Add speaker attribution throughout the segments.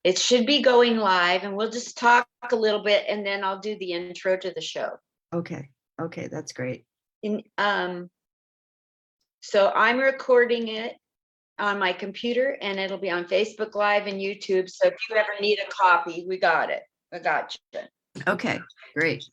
Speaker 1: It should be going live, and we'll just talk a little bit, and then I'll do the intro to the show.
Speaker 2: Okay, that's great.
Speaker 1: So I'm recording it on my computer, and it'll be on Facebook Live and YouTube. So if you ever need a copy, we got it. I got you.
Speaker 2: Okay, great.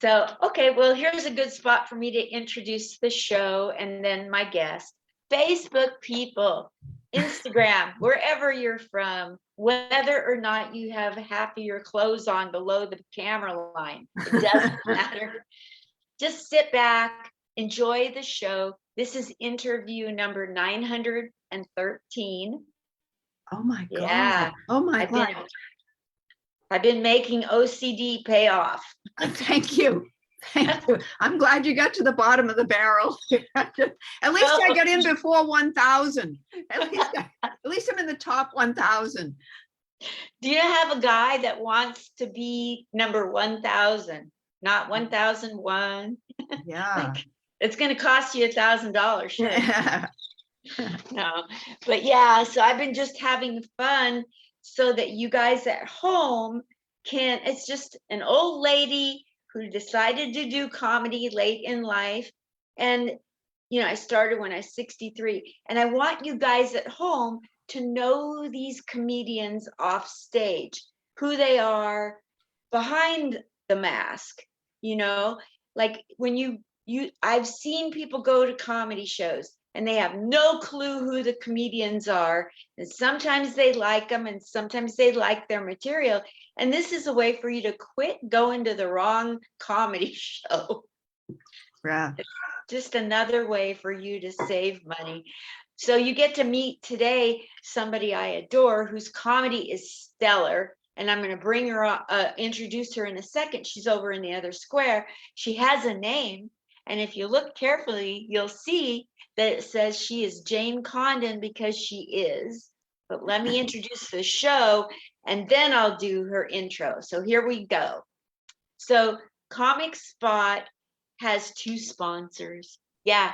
Speaker 1: So, okay, well, here's a good spot for me to introduce the show and then my guest. Facebook people, Instagram, wherever you're from, whether or not you have half of your clothes on below the camera line, it doesn't matter. Just sit back, enjoy the show. This is interview number 913.
Speaker 2: Oh my God.
Speaker 1: Yeah.
Speaker 2: Oh my God.
Speaker 1: I've been making OCD pay off.
Speaker 2: Thank you. Thank you. I'm glad you got to the bottom of the barrel. At least I got in before 1,000. At least I'm in the top 1,000.
Speaker 1: Do you have a guy that wants to be number 1,000, not 1,001?
Speaker 2: Yeah.
Speaker 1: Like, it's going to cost you $1,000. Sure.
Speaker 2: Yeah.
Speaker 1: No, but yeah, so I've been just having fun so that you guys at home can, it's just an old lady who decided to do comedy late in life. And, you know, I started when I was 63, and I want you guys at home to know these comedians off stage, who they are behind the mask, you know, like when I've seen people go to comedy shows and they have no clue who the comedians are. And sometimes they like them and sometimes they like their material. And this is a way for you to quit going to the wrong comedy show.
Speaker 2: Yeah.
Speaker 1: It's just another way for you to save money. So you get to meet today somebody I adore whose comedy is stellar. And I'm going to bring her, introduce her in a second. She's over in the other square. She has a name. And if you look carefully, you'll see that it says she is Jane Condon because she is. But let me introduce the show and then I'll do her intro. So here we go. So Comic Spot has 2 sponsors. Yeah.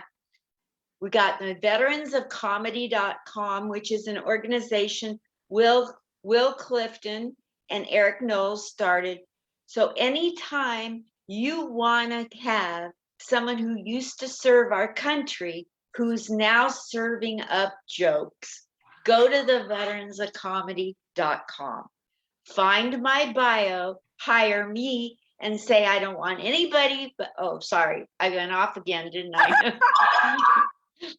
Speaker 1: We got the veteransofcomedy.com, which is an organization Will Clifton and Eric Knowles started. So anytime you want to have someone who used to serve our country, who's now serving up jokes, go to the veteransofcomedy.com. Find my bio, hire me, and say, I don't want anybody, but, oh, sorry, I went off again, didn't I?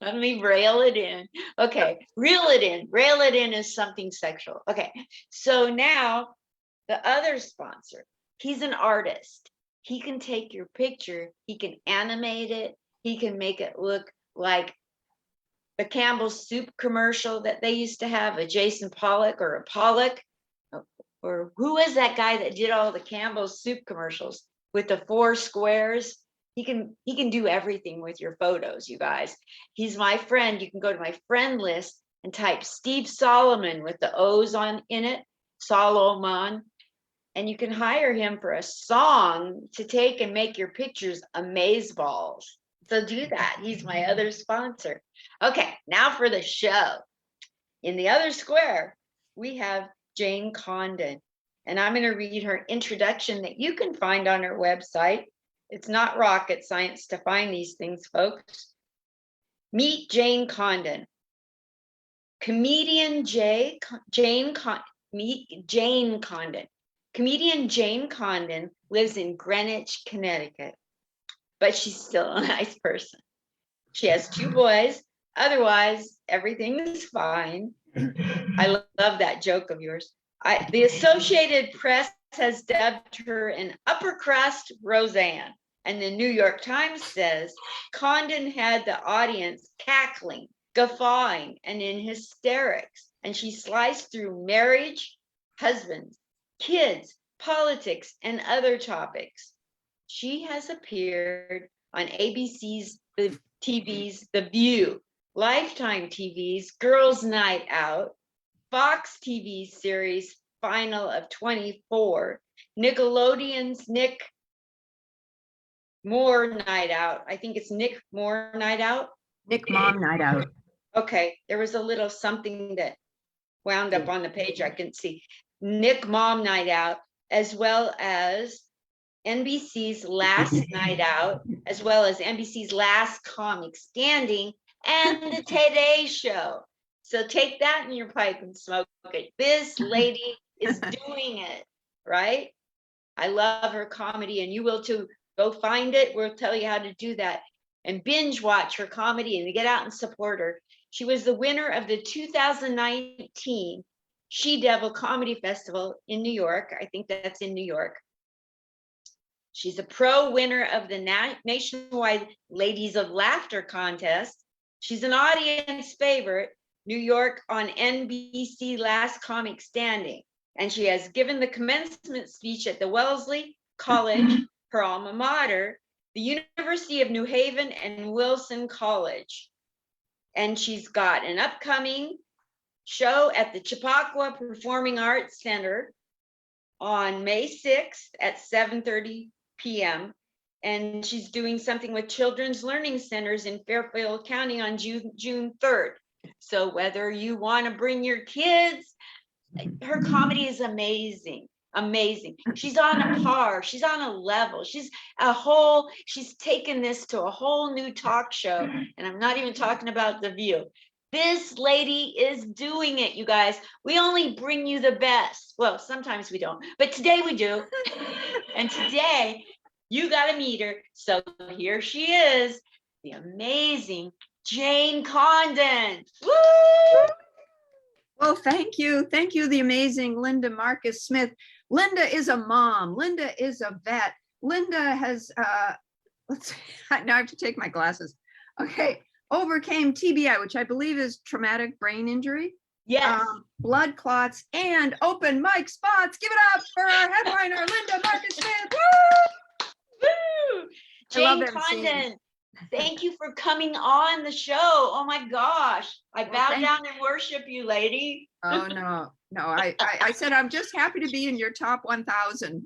Speaker 1: Let me rail it in. Okay, reel it in. Rail it in is something sexual. Okay, so now the other sponsor, he's an artist. He can take your picture, he can animate it, he can make it look like the Campbell's soup commercial that they used to have, a Jason Pollock or a Pollock, or who was that guy that did all the Campbell's soup commercials with the 4 squares? He can do everything with your photos, you guys. He's my friend. You can go to my friend list and type Steve Solomon with the O's in it, Solomon, and you can hire him for a song to take and make your pictures amazeballs. So do that. He's my other sponsor. Okay, now for the show. In the other square, we have Jane Condon, and I'm going to read her introduction that you can find on her website. It's not rocket science to find these things, folks. Meet Jane Condon. Comedian Jane Condon. Comedian Jane Condon lives in Greenwich, Connecticut, but she's still a nice person. She has 2 boys. Otherwise, everything is fine. I love that joke of yours. The Associated Press has dubbed her an upper crust Roseanne. And the New York Times says Condon had the audience cackling, guffawing, and in hysterics. And she sliced through marriage, husbands, kids, politics, and other topics. She has appeared on ABC's TV's The View, Lifetime TV's Girls' Night Out, Fox TV series Final of 24, Nickelodeon's Nick Moore Night Out. I think it's Nick Moore Night Out.
Speaker 2: Nick Mom Night Out.
Speaker 1: Okay, there was a little something that wound up on the page. I can see Nick Mom Night Out, as well as NBC's Last Night Out, as well as NBC's Last Comic Standing, and the Today Show. So take that in your pipe and smoke it. This lady is doing it, right? I love her comedy, and you will too. Go find it. We'll tell you how to do that. And binge watch her comedy and get out and support her. She was the winner of the 2019 She Devil Comedy Festival in New York. I think that's in New York. She's a pro winner of the nationwide Ladies of Laughter contest. She's an audience favorite, New York on NBC Last Comic Standing. And she has given the commencement speech at the Wellesley College, her alma mater, the University of New Haven, and Wilson College. And she's got an upcoming show at the Chappaqua Performing Arts Center on May 6th at 7:30 p.m. And she's doing something with Children's Learning Centers in Fairfield County on June 3rd. So whether you want to bring your kids, her comedy is amazing. Amazing. She's on a par. She's on a level. She's taken this to a whole new talk show. And I'm not even talking about The View. This lady is doing it, you guys. We only bring you the best. Well, sometimes we don't, but today we do. And today you got to meet her. So here she is, the amazing Jane Condon. Woo!
Speaker 2: Well, thank you. Thank you, the amazing Linda Marcus Smith. Linda is a mom. Linda is a vet. Linda has, let's see, now I have to take my glasses. Okay, overcame TBI, which I believe is traumatic brain injury.
Speaker 1: Yes.
Speaker 2: Blood clots and open mic spots. Give it up for our headliner, Linda Marcus Smith. Woo!
Speaker 1: Woo! Jane Condon, thank you for coming on the show. Oh my gosh. I bow down and worship you, lady.
Speaker 2: Oh, no. I said, I'm just happy to be in your top 1,000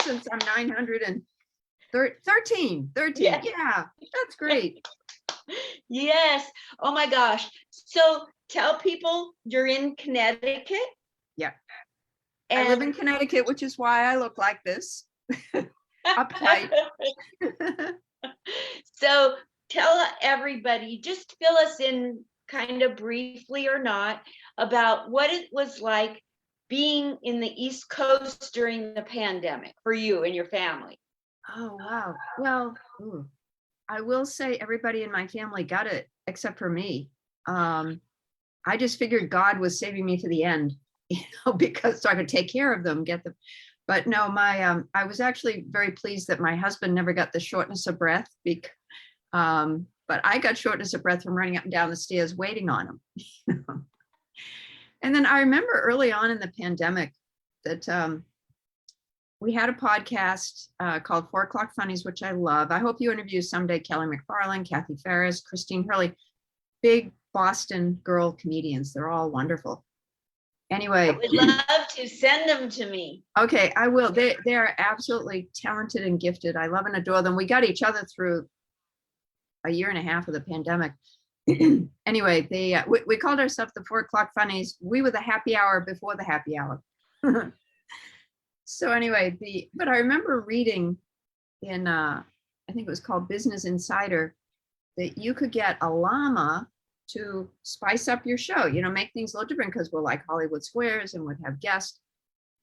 Speaker 2: since I'm 913.
Speaker 1: Yeah.
Speaker 2: Yeah, that's great.
Speaker 1: Yes. Oh my gosh. So tell people you're in Connecticut.
Speaker 2: Yeah.
Speaker 1: And
Speaker 2: I live in Connecticut, which is why I look like this. Uptight.
Speaker 1: So tell everybody, just fill us in kind of briefly or not about what it was like being in the East Coast during the pandemic for you and your family.
Speaker 2: Oh, wow. Well, I will say everybody in my family got it except for me. I just figured God was saving me to the end, because so I could take care of them, get them. But no, I was actually very pleased that my husband never got the shortness of breath, but I got shortness of breath from running up and down the stairs waiting on him. And then I remember early on in the pandemic that we had a podcast called 4 O'Clock Funnies, which I love. I hope you interview someday Kelly McFarland, Kathy Ferris, Christine Hurley, big Boston girl comedians. They're all wonderful. Anyway,
Speaker 1: I would love to send them to me.
Speaker 2: Okay, I will. They are absolutely talented and gifted. I love and adore them. We got each other through a year and a half of the pandemic. Anyway, we called ourselves the 4 O'Clock Funnies. We were the happy hour before the happy hour. So anyway, but I remember reading in I think it was called Business Insider that you could get a llama to spice up your show, make things a little different, because we're like Hollywood Squares and would have guests.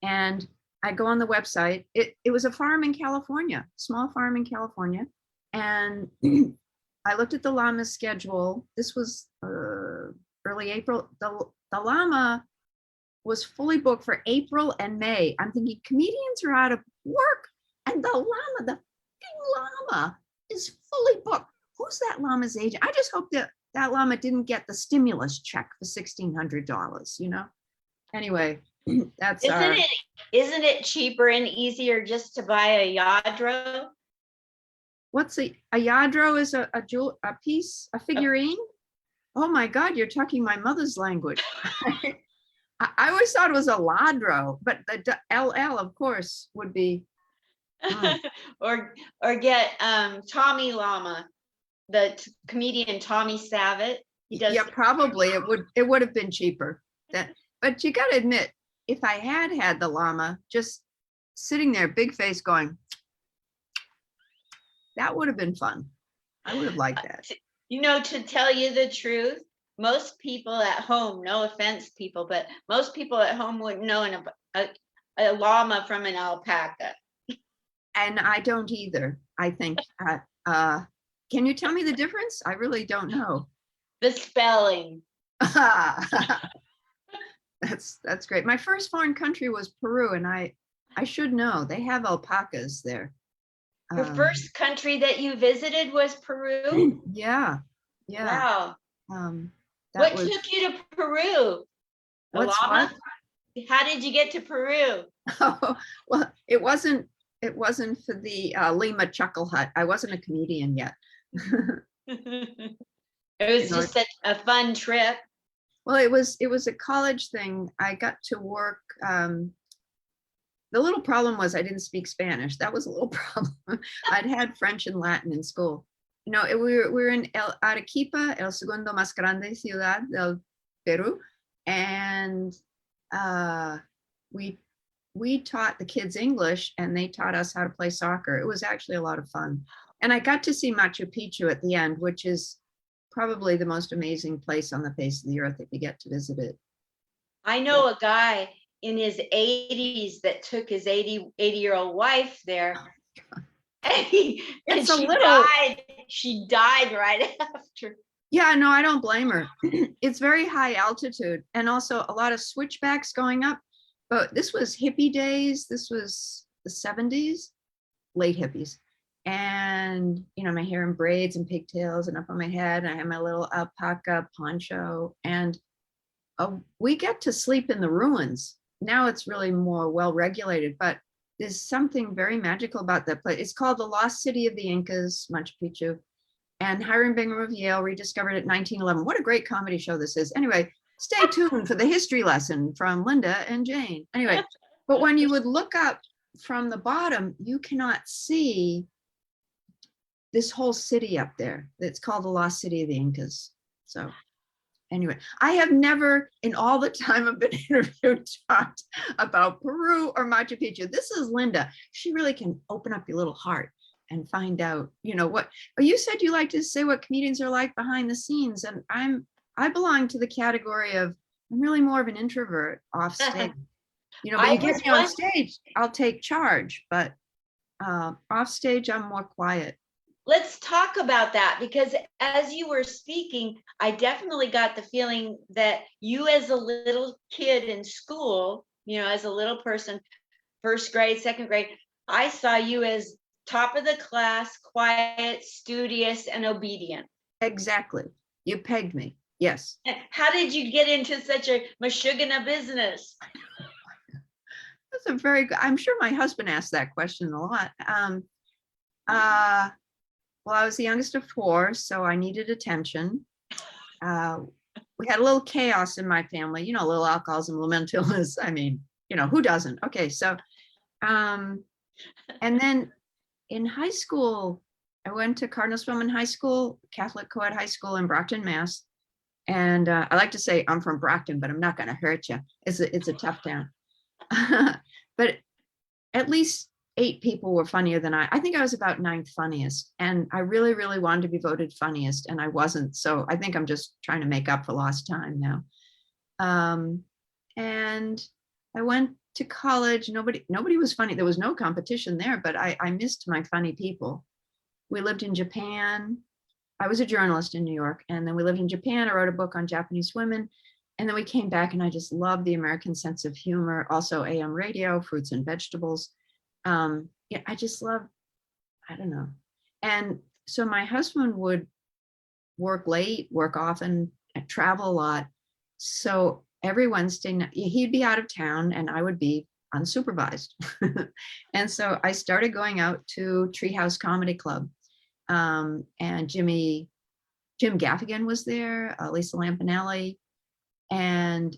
Speaker 2: And I go on the website. It was a farm in California, small farm in California. And I looked at the llama's schedule. This was early April. The llama was fully booked for April and May. I'm thinking comedians are out of work, and the llama is fully booked. Who's that llama's agent? I just hope that llama didn't get the stimulus check for $1,600, Anyway, that's
Speaker 1: isn't it cheaper and easier just to buy a yadro?
Speaker 2: What's a yadro? Is a piece, a figurine? Oh my God, you're talking my mother's language. I always thought it was a ladro, but the LL, of course, would be.
Speaker 1: or get Tommy Llama, the comedian Tommy Savitt. He does.
Speaker 2: Yeah, probably it would have been cheaper. But But you got to admit, if I had had the llama just sitting there, big face going, that would have been fun. I would have liked that.
Speaker 1: You know, to tell you the truth, most people at home, no offense, people, but most people at home wouldn't know a llama from an alpaca.
Speaker 2: And I don't either, I think. Can you tell me the difference? I really don't know.
Speaker 1: The spelling.
Speaker 2: That's great. My first foreign country was Peru, and I should know. They have alpacas there.
Speaker 1: The first country that you visited was Peru?
Speaker 2: Yeah.
Speaker 1: Wow.
Speaker 2: That
Speaker 1: What
Speaker 2: was,
Speaker 1: took you to Peru? A
Speaker 2: what's
Speaker 1: llama?
Speaker 2: what?
Speaker 1: How did you get to Peru?
Speaker 2: Oh, well, it wasn't for the Lima Chuckle Hut. I wasn't a comedian yet.
Speaker 1: It was just such a fun trip.
Speaker 2: Well, it was a college thing. I got to work. The little problem was I didn't speak Spanish. That was a little problem. I'd had French and Latin in school. No, we were in Arequipa, el segundo más grande ciudad del Peru, and we taught the kids English, and they taught us how to play soccer. It was actually a lot of fun, and I got to see Machu Picchu at the end, which is probably the most amazing place on the face of the earth if you get to visit it.
Speaker 1: I know a guy in his 80s that took his 80-year-old wife there. And she died right after.
Speaker 2: Yeah, no, I don't blame her. It's very high altitude and also a lot of switchbacks going up. But this was hippie days. This was the 70s, late hippies. And, you know, my hair in braids and pigtails and up on my head. And I had my little alpaca poncho. And we get to sleep in the ruins. Now it's really more well-regulated, but there's something very magical about that place. It's called the Lost City of the Incas, Machu Picchu. And Hiram Bingham of Yale rediscovered it in 1911. What a great comedy show this is. Anyway, stay tuned for the history lesson from Linda and Jane. Anyway, but when you would look up from the bottom, you cannot see this whole city up there. It's called the Lost City of the Incas. So anyway, I have never, in all the time I've been interviewed, talked about Peru or Machu Picchu. This is Linda. She really can open up your little heart and find out, you know, what. But you said you like to say what comedians are like behind the scenes, and I belong to the category of, I'm really more of an introvert off stage. You know, but you get me on stage, I'll take charge, but off stage, I'm more quiet.
Speaker 1: Let's talk about that, because as you were speaking, I definitely got the feeling that you as a little kid in school, you know, as a little person, first grade, second grade, I saw you as top of the class, quiet, studious, and obedient.
Speaker 2: Exactly. You pegged me. Yes.
Speaker 1: How did you get into such a mashugana business?
Speaker 2: That's a very good, I'm sure my husband asked that question a lot. Well, I was the youngest of four, so I needed attention. We had a little chaos in my family, you know, a little alcoholism, a little mental illness. I mean, you know, who doesn't? Okay, so, and then in high school, I went to Cardinal Spellman High School, Catholic co-ed high school in Brockton, Mass. And I like to say I'm from Brockton, but I'm not going to hurt you. It's a tough town. But at least 8 people were funnier than I. I think I was about 9th funniest. And I really, really wanted to be voted funniest, and I wasn't. So I think I'm just trying to make up for lost time now. And I went to college. Nobody was funny. There was no competition there, but I missed my funny people. We lived in Japan. I was a journalist in New York, and then we lived in Japan. I wrote a book on Japanese women, and then we came back, and I just loved the American sense of humor. Also AM radio, fruits and vegetables. Yeah, I just love, I don't know. And so my husband would work late, work often, travel a lot. So every Wednesday night, he'd be out of town and I would be unsupervised. And so I started going out to Treehouse Comedy Club. And Jim Gaffigan was there, Lisa Lampanelli, and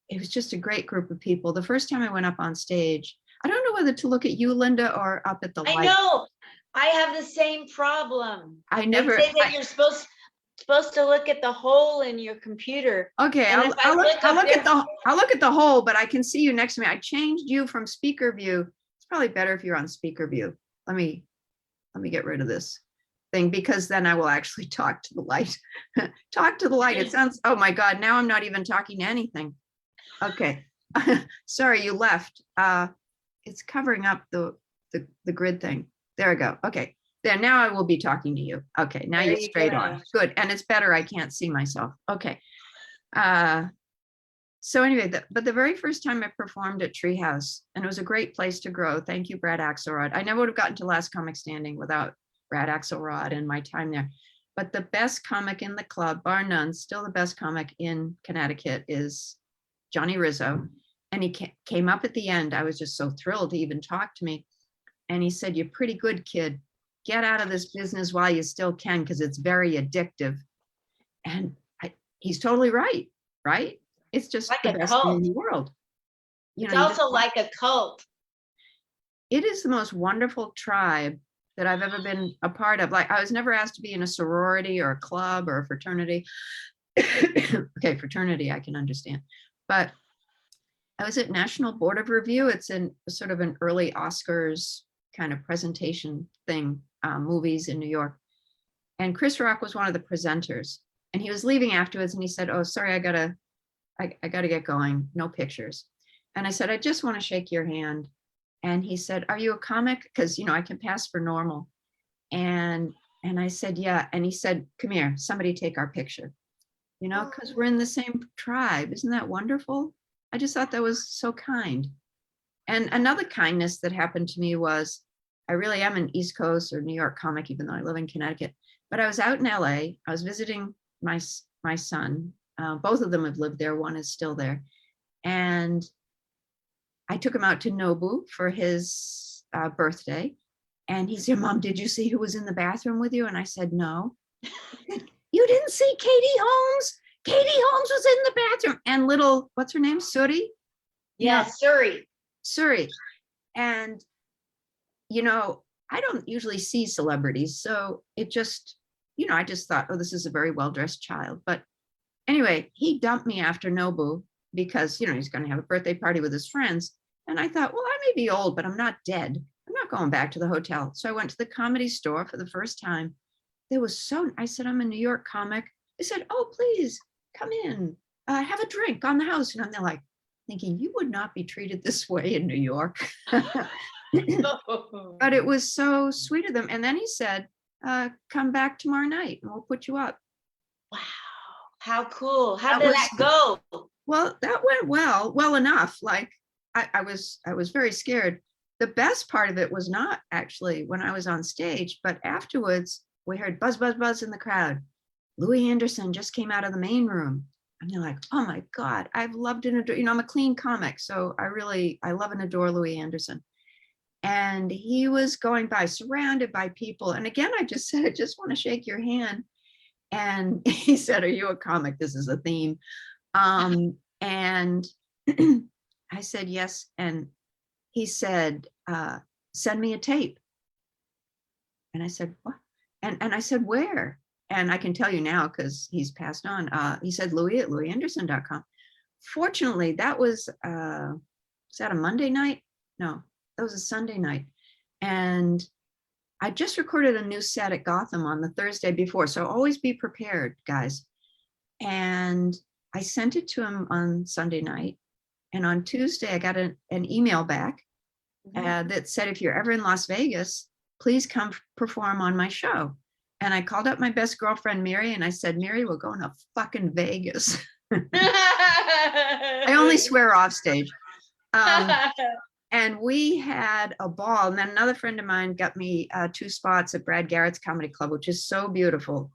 Speaker 2: it was just a great group of people. The first time I went up on stage, I don't know whether to look at you, Linda, or up at the light.
Speaker 1: I know. I have the same problem.
Speaker 2: I never.
Speaker 1: They say that you're supposed. supposed to look at the hole in your computer.
Speaker 2: Okay,
Speaker 1: And if I look up there-
Speaker 2: I'll look at the whole, but I can see you next to me. I changed you from speaker view. It's probably better if you're on speaker view. Let me get rid of this thing, because then I will actually talk to the light. Talk to the light. It sounds, oh my God, now I'm not even talking to anything. Okay. Sorry, you left. It's covering up the grid thing. There we go. Okay. There, now I will be talking to you. Okay, now
Speaker 1: There
Speaker 2: you're
Speaker 1: you
Speaker 2: straight
Speaker 1: go.
Speaker 2: on. Good. And it's better. I can't see myself. Okay. So anyway, but the very first time I performed at Treehouse, and it was a great place to grow. Thank you, Brad Axelrod. I never would have gotten to Last Comic Standing without Brad Axelrod and my time there. But the best comic in the club, bar none, still the best comic in Connecticut, is Johnny Rizzo. And he came up at the end. I was just so thrilled to even talk to me. And he said, "You're pretty good, kid. Get out of this business while you still can, because it's very addictive." And he's totally right, right? It's just
Speaker 1: Like
Speaker 2: the
Speaker 1: a
Speaker 2: best thing in
Speaker 1: cult.
Speaker 2: the world. You
Speaker 1: It's
Speaker 2: know, you just
Speaker 1: also
Speaker 2: want-
Speaker 1: like a cult.
Speaker 2: it is the most wonderful tribe that I've ever been a part of. Like, I was never asked to be in a sorority or a club or a fraternity. Okay, fraternity, I can understand. But I was at National Board of Review. It's in sort of an early Oscars kind of presentation thing, movies in New York. And Chris Rock was one of the presenters. And he was leaving afterwards, and he said, "Oh, sorry, I gotta get going. No pictures." And I said, "I just want to shake your hand." And he said, "Are you a comic? Because, you know, I can pass for normal." And I said, "Yeah." And he said, "Come here, somebody take our picture." You know, because we're in the same tribe. Isn't that wonderful? I just thought that was so kind. And another kindness that happened to me was, I really am an East Coast or New York comic, even though I live in Connecticut. But I was out in LA. I was visiting my son. Both of them have lived there. One is still there. And I took him out to Nobu for his birthday. And he said, "Mom, did you see who was in the bathroom with you?" And I said, "No." "You didn't see Katie Holmes? Katie Holmes was in the bathroom." And little, what's her name? Suri?
Speaker 1: Yeah, Surrey.
Speaker 2: Suri. And, you know, I don't usually see celebrities. So it just, you know, I just thought, oh, this is a very well-dressed child. But anyway, he dumped me after Nobu because, you know, he's going to have a birthday party with his friends. And I thought, well, I may be old, but I'm not dead. I'm not going back to the hotel. So I went to the Comedy Store for the first time. I said, "I'm a New York comic." They said, "Oh, please come in, have a drink on the house." And I'm there like thinking, you would not be treated this way in New York. But it was so sweet of them. And then he said, "Come back tomorrow night and we'll put you up."
Speaker 1: Wow, how cool. How
Speaker 2: That
Speaker 1: did
Speaker 2: was-
Speaker 1: that go?
Speaker 2: Well, that went well enough. Like I was very scared. The best part of it was not actually when I was on stage, but afterwards we heard buzz, buzz, buzz in the crowd. Louis Anderson just came out of the main room. And they're like, "Oh my God, I've loved and adore," you know, I'm a clean comic. So I love and adore Louis Anderson. And he was going by surrounded by people. And again, I just said, "I just want to shake your hand." And he said, "Are you a comic? This is a theme." And I said, "Yes." And he said, "Send me a tape." And I said, "What?" And I said, "Where?" And I can tell you now because he's passed on. He said, "Louis at louisanderson.com. Fortunately, that was that a Monday night? No, that was a Sunday night. And I just recorded a new set at Gotham on the Thursday before. So always be prepared, guys. And I sent it to him on Sunday night. And on Tuesday, I got an email back that said, "If you're ever in Las Vegas, please come perform on my show." And I called up my best girlfriend, Mary, and I said, "Mary, we're going to fucking Vegas." I only swear off stage. And we had a ball. And then another friend of mine got me 2 spots at Brad Garrett's Comedy Club, which is so beautiful.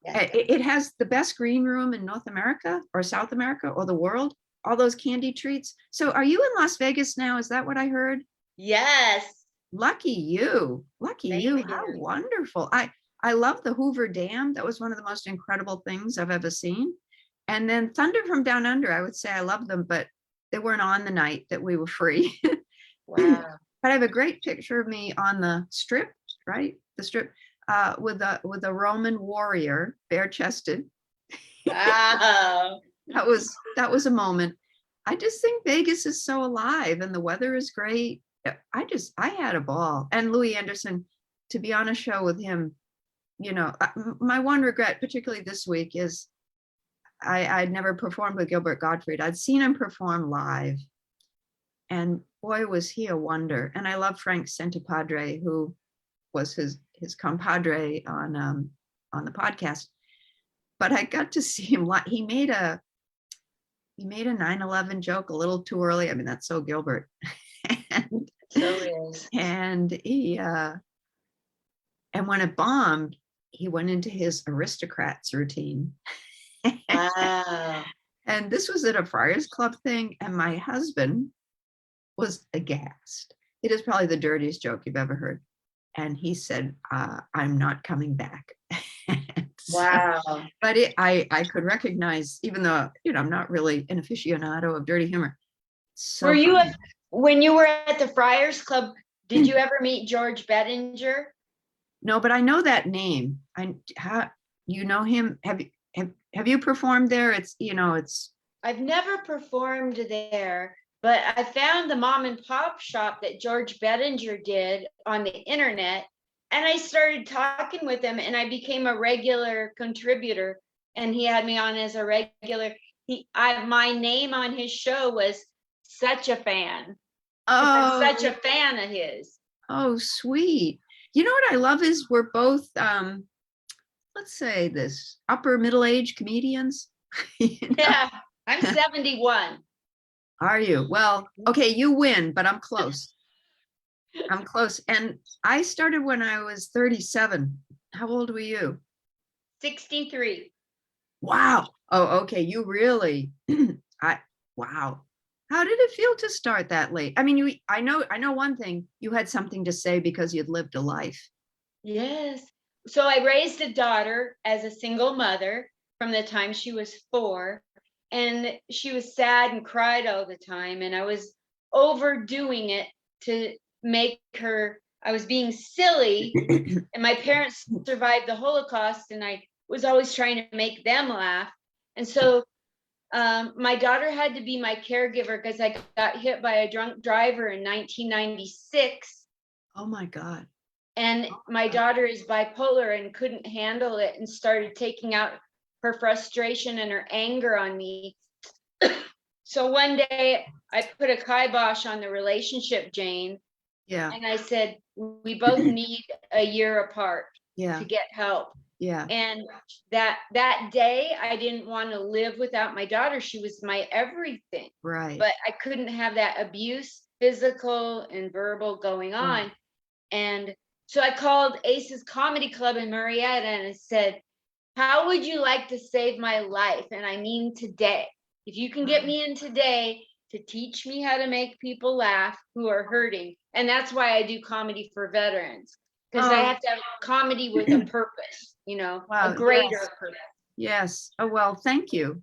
Speaker 2: It has the best green room in North America or South America or the world, all those candy treats. So are you in Las Vegas now? Is that what I heard?
Speaker 1: Yes.
Speaker 2: Lucky you. Lucky
Speaker 1: Thank
Speaker 2: you.
Speaker 1: you.
Speaker 2: How wonderful. I love the Hoover Dam. That was one of the most incredible things I've ever seen. And then Thunder from Down Under, I would say I love them, but they weren't on the night that we were free.
Speaker 1: Wow.
Speaker 2: But I have a great picture of me on the strip, right? The strip. with a Roman warrior, bare chested.
Speaker 1: Wow.
Speaker 2: That was a moment. I just think Vegas is so alive and the weather is great. I had a ball. And Louis Anderson, to be on a show with him, my one regret, particularly this week, is I'd never performed with Gilbert Godfrey. I'd seen him perform live, and boy, was he a wonder. And I love Frank Sentapadre, who was his compadre on the podcast. But I got to see him. He made a 9/11 joke a little too early. I mean, that's so Gilbert. And,
Speaker 1: So is.
Speaker 2: And and when it bombed, he went into his aristocrats routine.
Speaker 1: Wow.
Speaker 2: And this was at a Friars Club thing, and my husband was aghast. It is probably the dirtiest joke you've ever heard. And he said, I'm not coming back.
Speaker 1: Wow.
Speaker 2: But I could recognize, even though, I'm not really an aficionado of dirty humor. So
Speaker 1: Were you,
Speaker 2: funny.
Speaker 1: when you were at the Friars Club, did you ever meet George Bettinger?
Speaker 2: No, but I know that name. You know him? Have you performed there? It's.
Speaker 1: I've never performed there, but I found the mom and pop shop that George Bettinger did on the internet, and I started talking with him, and I became a regular contributor, and he had me on as a regular. My name on his show was Such a Fan.
Speaker 2: Oh,
Speaker 1: I'm such a fan of his.
Speaker 2: Oh, sweet. You know what I love is we're both, let's say this, upper middle-aged comedians.
Speaker 1: Yeah, I'm 71.
Speaker 2: Are you? Well, okay, you win, but I'm close. I'm close. And I started when I was 37. How old were you?
Speaker 1: 63.
Speaker 2: Wow. Oh, okay. You really, wow. How did it feel to start that late? I mean, I know one thing, you had something to say because you'd lived a life.
Speaker 1: Yes. So I raised a daughter as a single mother from the time she was 4, and she was sad and cried all the time. And I was overdoing it to make her, I was being silly. And my parents survived the Holocaust, and I was always trying to make them laugh. And so my daughter had to be my caregiver because I got hit by a drunk driver in 1996.
Speaker 2: Oh my God.
Speaker 1: And my daughter is bipolar and couldn't handle it and started taking out her frustration and her anger on me. So one day I put a kibosh on the relationship, Jane.
Speaker 2: Yeah.
Speaker 1: And I said, we both need a year apart to get help.
Speaker 2: Yeah.
Speaker 1: And that day I didn't want to live without my daughter. She was my everything.
Speaker 2: Right.
Speaker 1: But I couldn't have that abuse, physical and verbal, going on.
Speaker 2: Right.
Speaker 1: And so I called Ace's Comedy Club in Marietta and I said, how would you like to save my life? And I mean today. If you can get me in today to teach me how to make people laugh who are hurting. And that's why I do comedy for veterans. Because I have to have comedy with a purpose,
Speaker 2: Wow,
Speaker 1: a greater purpose.
Speaker 2: Yes. Oh, well, thank you.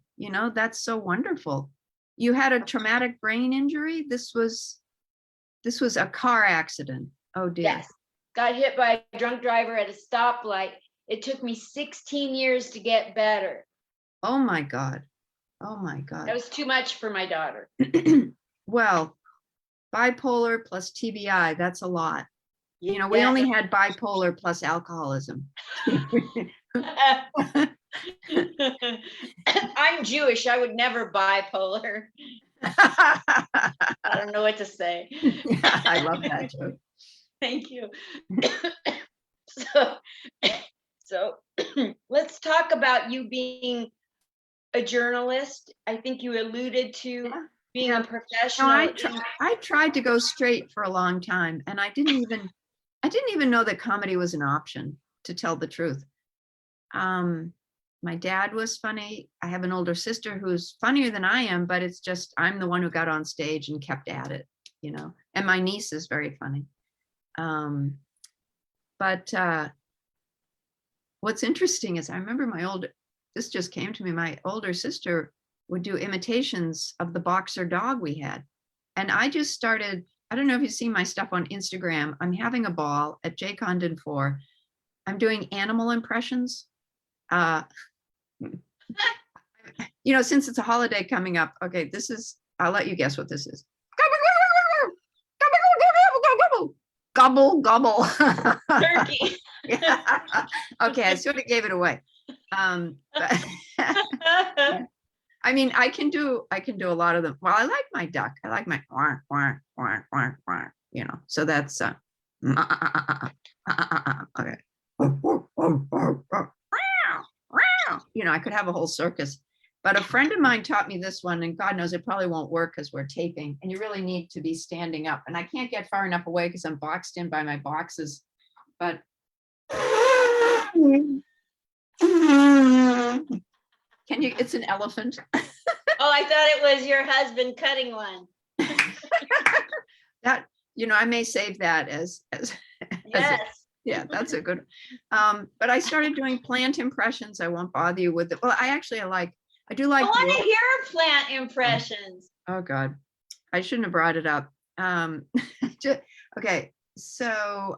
Speaker 2: That's so wonderful. You had a traumatic brain injury. This was a car accident. Oh dear.
Speaker 1: Yes. Got hit by a drunk driver at a stoplight. It took me 16 years to get better.
Speaker 2: Oh my God. Oh my God.
Speaker 1: That was too much for my daughter.
Speaker 2: Well, bipolar plus TBI, that's a lot. We
Speaker 1: Yeah.
Speaker 2: only had bipolar plus alcoholism.
Speaker 1: I'm Jewish. I would never bipolar. I don't know what to say.
Speaker 2: I love that joke.
Speaker 1: Thank you. So let's talk about you being a journalist. I think you alluded to being a professional.
Speaker 2: No, I tried to go straight for a long time, and I didn't even know that comedy was an option, to tell the truth. My dad was funny. I have an older sister who's funnier than I am, but it's just, I'm the one who got on stage and kept at it, and my niece is very funny. But what's interesting is I remember this just came to me, my older sister would do imitations of the boxer dog we had. And I just started, I don't know if you see my stuff on Instagram. I'm having a ball at Condon 4. I'm doing animal impressions. Uh, since it's a holiday coming up, okay, I'll let you guess what this is. Gobble, gobble.
Speaker 1: Turkey.
Speaker 2: Yeah. Okay, I sort of gave it away. But I mean, I can do a lot of them. Well, I like my duck. I like my so that's okay. I could have a whole circus. But a friend of mine taught me this one, and God knows it probably won't work because we're taping, and you really need to be standing up. And I can't get far enough away because I'm boxed in by my boxes. But can you? It's an elephant.
Speaker 1: Oh, I thought it was your husband cutting one.
Speaker 2: That I may save that as
Speaker 1: Yes.
Speaker 2: yeah, that's a good. But I started doing plant impressions. I won't bother you with it. Well, I do like.
Speaker 1: I want to hear plant impressions.
Speaker 2: Oh God, I shouldn't have brought it up. Okay, so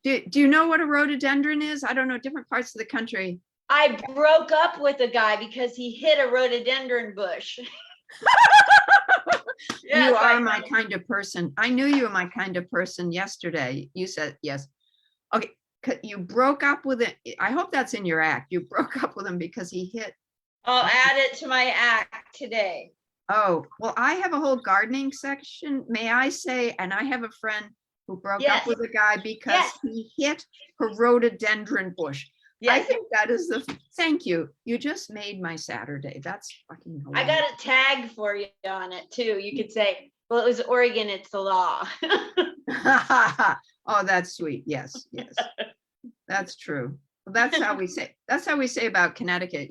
Speaker 2: do you know what a rhododendron is? I don't know, different parts of the country.
Speaker 1: I broke up with a guy because he hit a rhododendron bush.
Speaker 2: Yes, you are my kind of person. I knew you were my kind of person yesterday. You said yes. Okay, you broke up with it. I hope that's in your act. You broke up with him because he hit.
Speaker 1: I'll add it to my act today.
Speaker 2: Oh, well, I have a whole gardening section, may I say, and I have a friend who broke up with a guy because he hit a rhododendron bush. Yes. I think that is thank you. You just made my Saturday. That's fucking hilarious.
Speaker 1: I got a tag for you on it too. You could say, well, it was Oregon, it's the law.
Speaker 2: Oh, that's sweet. Yes, yes. That's true. Well, that's how we say about Connecticut,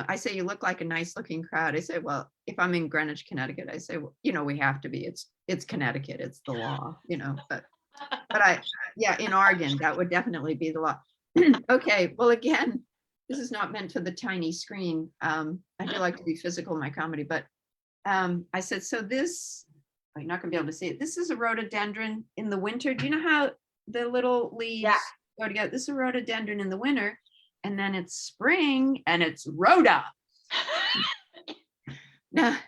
Speaker 2: I say you look like a nice looking crowd. I say, well, if I'm in Greenwich, Connecticut, I say, well, we have to be. It's Connecticut. It's the law, but in Oregon, that would definitely be the law. Okay, well, again, this is not meant for the tiny screen. I do like to be physical in my comedy, but I said, so this, you're not gonna be able to see it. This is a rhododendron in the winter. Do you know how the little leaves go together? This is a rhododendron in the winter. And then it's spring and it's rhoda. Now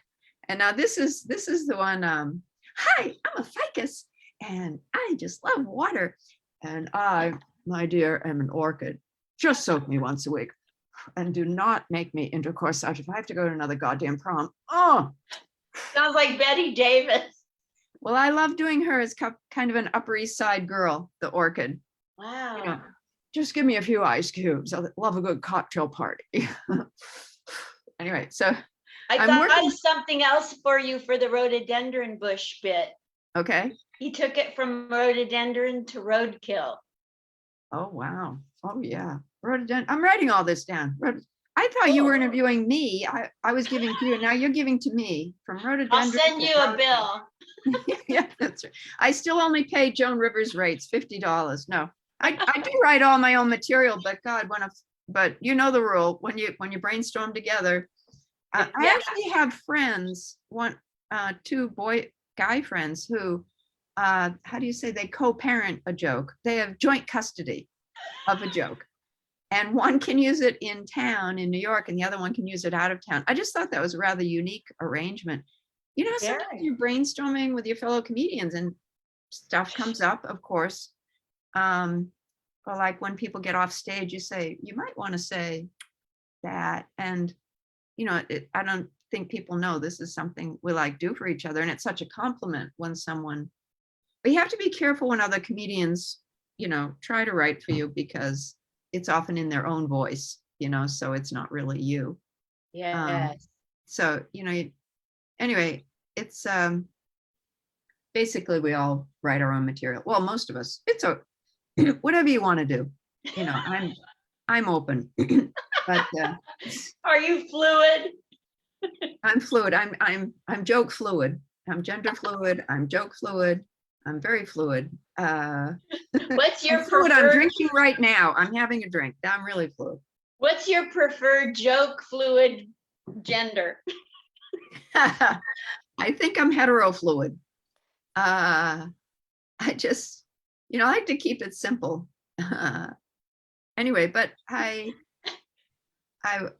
Speaker 2: this is the one. Hi, I'm a ficus and I just love water. And I, my dear, am an orchid. Just soak me once a week and do not make me into corsage if I have to go to another goddamn prom. Oh,
Speaker 1: sounds like Betty Davis.
Speaker 2: Well, I love doing her as kind of an Upper East Side girl, the orchid.
Speaker 1: Wow.
Speaker 2: Just give me a few ice cubes. I love a good cocktail party. Anyway, so
Speaker 1: I thought of something else for you for the rhododendron bush bit.
Speaker 2: Okay.
Speaker 1: He took it from rhododendron to roadkill.
Speaker 2: Oh, wow. Oh, yeah. Rhododendron. I'm writing all this down. I thought you were interviewing me. I was giving to you, and now you're giving to me. From rhododendron.
Speaker 1: I'll send you a bill.
Speaker 2: Yeah, that's right. I still only pay Joan Rivers rates, $50. No. I do write all my own material, but God, but you know the rule when you brainstorm together. I actually have friends, two guy friends who, how do you say, they co-parent a joke. They have joint custody of a joke, and one can use it in town in New York, and the other one can use it out of town. I just thought that was a rather unique arrangement. Sometimes you're brainstorming with your fellow comedians, and stuff comes up, of course. Or like when people get off stage, you say, you might want to say that. And, I don't think people know this is something we do for each other. And it's such a compliment when but you have to be careful when other comedians, try to write for you because it's often in their own voice, so it's not really you.
Speaker 1: Yes.
Speaker 2: So, anyway, it's, basically we all write our own material. Well, most of us, it's whatever you want to do, I'm open. But
Speaker 1: are you fluid?
Speaker 2: I'm fluid. I'm joke fluid. I'm gender fluid. I'm joke fluid. I'm very fluid.
Speaker 1: What's your
Speaker 2: fluid? I'm drinking right now. I'm having a drink. I'm really fluid.
Speaker 1: What's your preferred joke fluid gender?
Speaker 2: I think I'm hetero fluid. I like to keep it simple. Anyway, but I have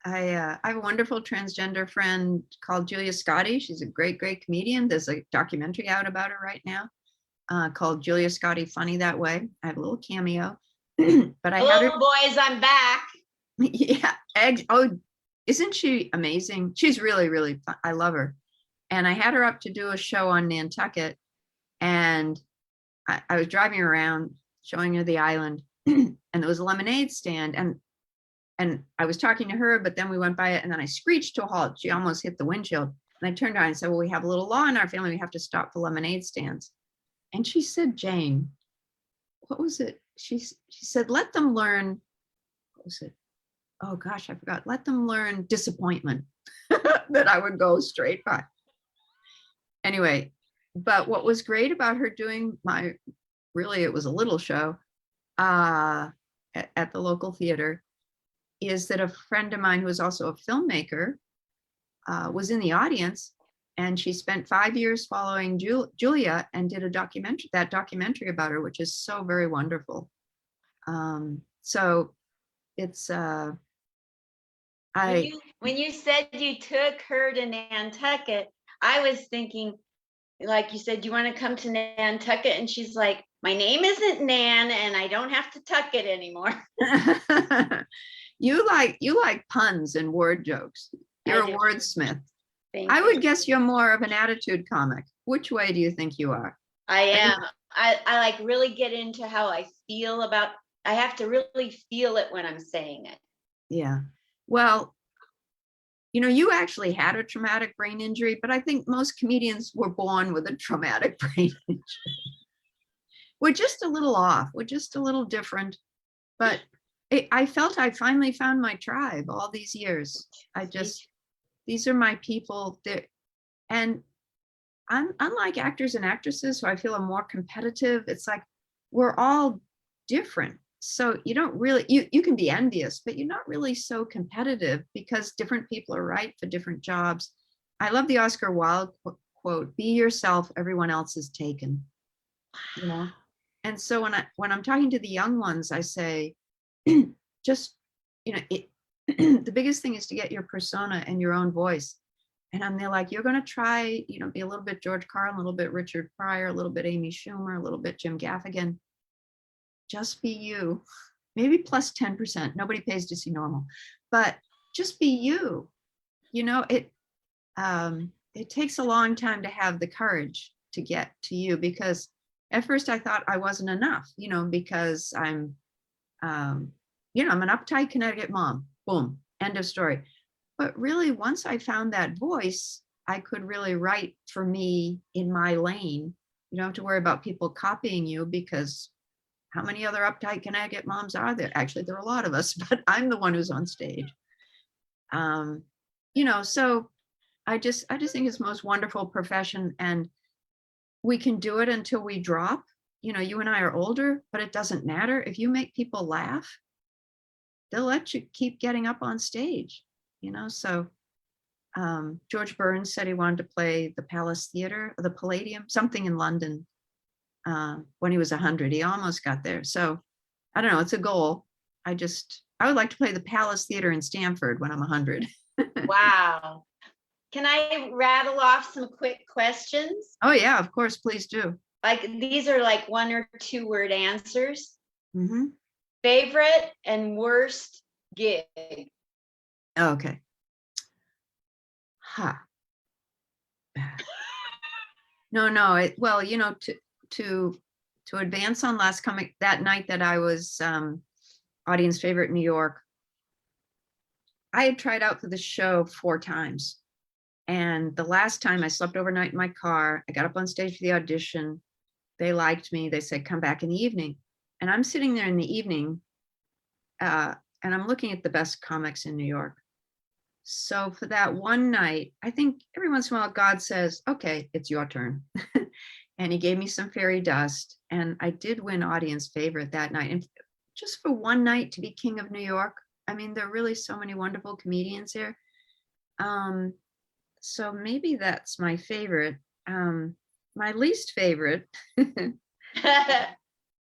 Speaker 2: a wonderful transgender friend called Julia Scotti. She's a great, great comedian. There's a documentary out about her right now called Julia Scotti Funny That Way. I have a little cameo. But I had her.
Speaker 1: Hello, boys, I'm back.
Speaker 2: Yeah. Oh, isn't she amazing? She's really, really fun. I love her. And I had her up to do a show on Nantucket. And I was driving around showing her the island. And there was a lemonade stand. And I was talking to her, but then we went by it, and then I screeched to a halt. She almost hit the windshield. And I turned around and said, well, we have a little law in our family. We have to stop for lemonade stands. And she said, Jane, what was it? She said, let them learn, what was it? Oh gosh, I forgot. Let them learn disappointment. That I would go straight by. Anyway, but what was great about her doing it was a little show at the local theater, is that a friend of mine who was also a filmmaker was in the audience, and she spent 5 years following Julia and did that documentary about her, which is so very wonderful. So it's
Speaker 1: When you said you took her to Nantucket, I was thinking, like you said, you want to come to Nantucket? And she's like, my name isn't Nan, and I don't have to tuck it anymore.
Speaker 2: You like puns and word jokes. You're a wordsmith. I would guess you're more of an attitude comic. Which way do you think you are?
Speaker 1: I am. I like really get into how I feel about, I have to really feel it when I'm saying it.
Speaker 2: Yeah. Well, you actually had a traumatic brain injury, but I think most comedians were born with a traumatic brain injury. We're just a little off. We're just a little different. But I felt I finally found my tribe all these years. These are my people. And I'm unlike actors and actresses who I feel are more competitive. It's like we're all different. So you don't really, you can be envious, but you're not really so competitive because different people are right for different jobs. I love the Oscar Wilde quote, be yourself, everyone else is taken. And so when I'm talking to the young ones, I say, just, the biggest thing is to get your persona and your own voice. And they're like, you're going to try, be a little bit George Carlin, a little bit Richard Pryor, a little bit Amy Schumer, a little bit Jim Gaffigan. Just be you, maybe plus 10%. Nobody pays to see normal, but just be you. It takes a long time to have the courage to get to you, because at first I thought I wasn't enough, because I'm an uptight Connecticut mom, boom, end of story. But really, once I found that voice, I could really write for me in my lane. You don't have to worry about people copying you, because how many other uptight Connecticut moms are there? Actually, there are a lot of us, but I'm the one who's on stage. So I just think it's the most wonderful profession, and we can do it until we drop. You and I are older, but it doesn't matter. If you make people laugh, they'll let you keep getting up on stage, So George Burns said he wanted to play the Palace Theatre, or the Palladium, something in London, when he was 100. He almost got there. So I don't know, it's a goal. I would like to play the Palace Theatre in Stamford when I'm 100.
Speaker 1: Wow. Can I rattle off some quick questions?
Speaker 2: Oh yeah, of course, please do.
Speaker 1: Like, these are like 1 or 2 word answers.
Speaker 2: Mm-hmm.
Speaker 1: Favorite and worst gig.
Speaker 2: Okay. No. Well, to advance on last comic, that night that I was audience favorite in New York, I had tried out for the show 4 times. And the last time I slept overnight in my car, I got up on stage for the audition. They liked me. They said, come back in the evening. And I'm sitting there in the evening and I'm looking at the best comics in New York. So for that one night, I think every once in a while, God says, okay, it's your turn. And he gave me some fairy dust, and I did win audience favorite that night. And just for one night to be king of New York, I mean, there are really so many wonderful comedians here. So maybe that's my favorite. My least favorite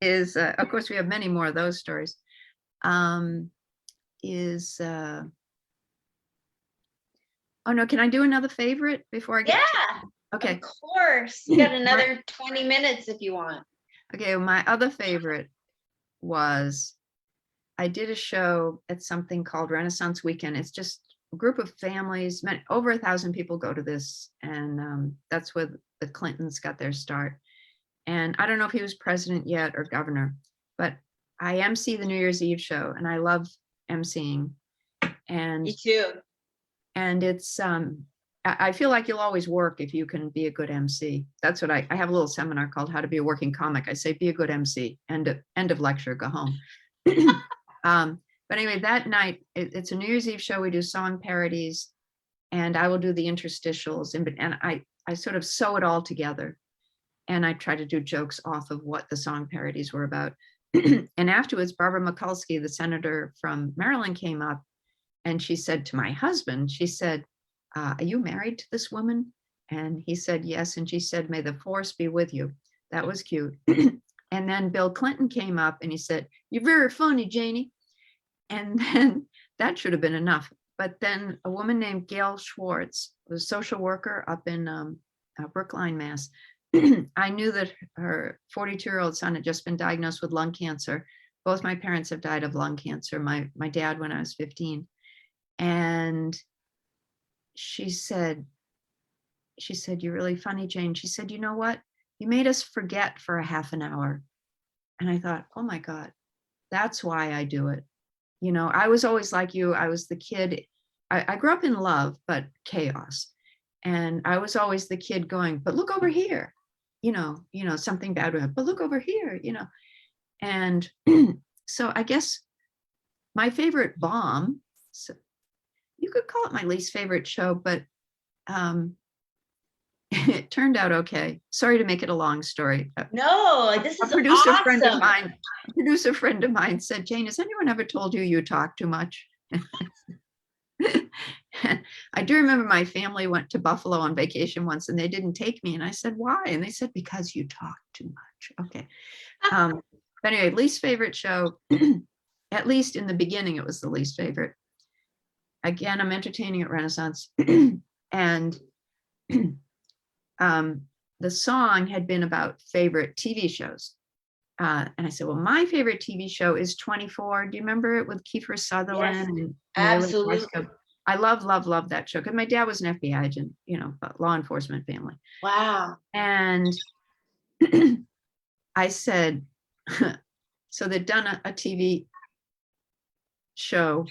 Speaker 2: is, of course, we have many more of those stories. Is oh no, can I do another favorite before I get?
Speaker 1: Yeah,
Speaker 2: Okay.
Speaker 1: of course. You got another 20 minutes if you want.
Speaker 2: Okay, my other favorite was I did a show at something called Renaissance Weekend. It's just a group of families, over 1,000 people go to this, and that's where the Clintons got their start. And I don't know if he was president yet or governor, but I MC the New Year's Eve show, and I love MCing. And
Speaker 1: Me too.
Speaker 2: and it's I feel like you'll always work if you can be a good MC. That's what I have a little seminar called How to Be a Working Comic. I say, be a good MC. End of lecture, go home. But anyway, that night, it's a New Year's Eve show. We do song parodies, and I will do the interstitials, and I sort of sew it all together. And I try to do jokes off of what the song parodies were about. And afterwards, Barbara Mikulski, the senator from Maryland, came up, and she said to my husband, she said, are you married to this woman? And he said, yes. And she said, may the force be with you. That was cute. And then Bill Clinton came up and he said, you're very funny, Janie. And then that should have been enough. But then a woman named Gail Schwartz, was a social worker up in Brookline, Mass. I knew that her 42-year-old son had just been diagnosed with lung cancer. Both my parents have died of lung cancer. My dad when I was 15. And she said, you're really funny, Jane. She said, you know what? You made us forget for a half an hour. And I thought, oh my God, that's why I do it. You know, I was always like you. I was the kid. I grew up in love, but chaos. And I was always the kid going, but look over here, you know, something bad would happen, but look over here, you know. And so I guess my favorite bomb, so you could call it my least favorite show, but it turned out okay. Sorry to make it a long story.
Speaker 1: No, this is
Speaker 2: producer
Speaker 1: awesome.
Speaker 2: friend of mine said, Jane, has anyone ever told you you talk too much? I do remember my family went to Buffalo on vacation once and they didn't take me. And I said, why? And they said, because you talk too much. Okay. But anyway, least favorite show, at least in the beginning, it was the least favorite. Again, I'm entertaining at Renaissance. And the song had been about favorite TV shows. And I said, well, my favorite TV show is 24. Do you remember it with Kiefer Sutherland?
Speaker 1: Yes,
Speaker 2: and
Speaker 1: absolutely.
Speaker 2: I love that show because my dad was an FBI agent, you know, law enforcement family.
Speaker 1: Wow.
Speaker 2: And I said, so they'd done a TV show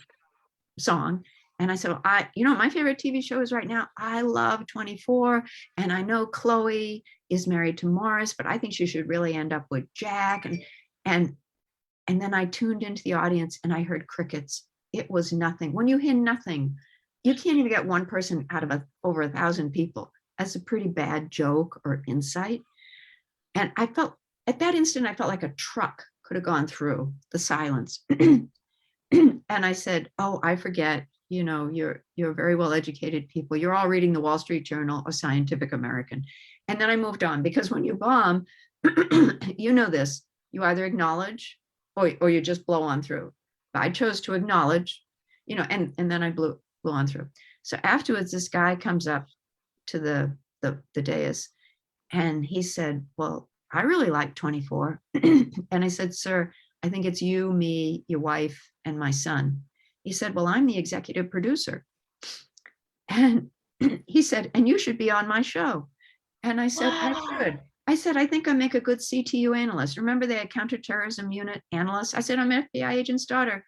Speaker 2: song. And I said, well, my favorite TV show is right now, I love 24. And I know Chloe is married to Morris, but I think she should really end up with Jack. And then I tuned into the audience and I heard crickets. It was nothing. When you hear nothing, you can't even get one person out of over 1,000 people. That's a pretty bad joke or insight. And I felt at that instant, I felt like a truck could have gone through the silence. And I said, oh, I forget. You know, you're very well-educated people. You're all reading the Wall Street Journal or Scientific American. And then I moved on because when you bomb, you know this, you either acknowledge or you just blow on through. I chose to acknowledge, you know, and then I blew on through. So afterwards, this guy comes up to the dais and he said, well, I really like 24. And I said, sir, I think it's you, me, your wife, and my son. He said, well, I'm the executive producer. And he said, and you should be on my show. And I said, wow. I should. I said, I think I make a good CTU analyst. Remember they had counterterrorism unit analysts? I said, I'm an FBI agent's daughter.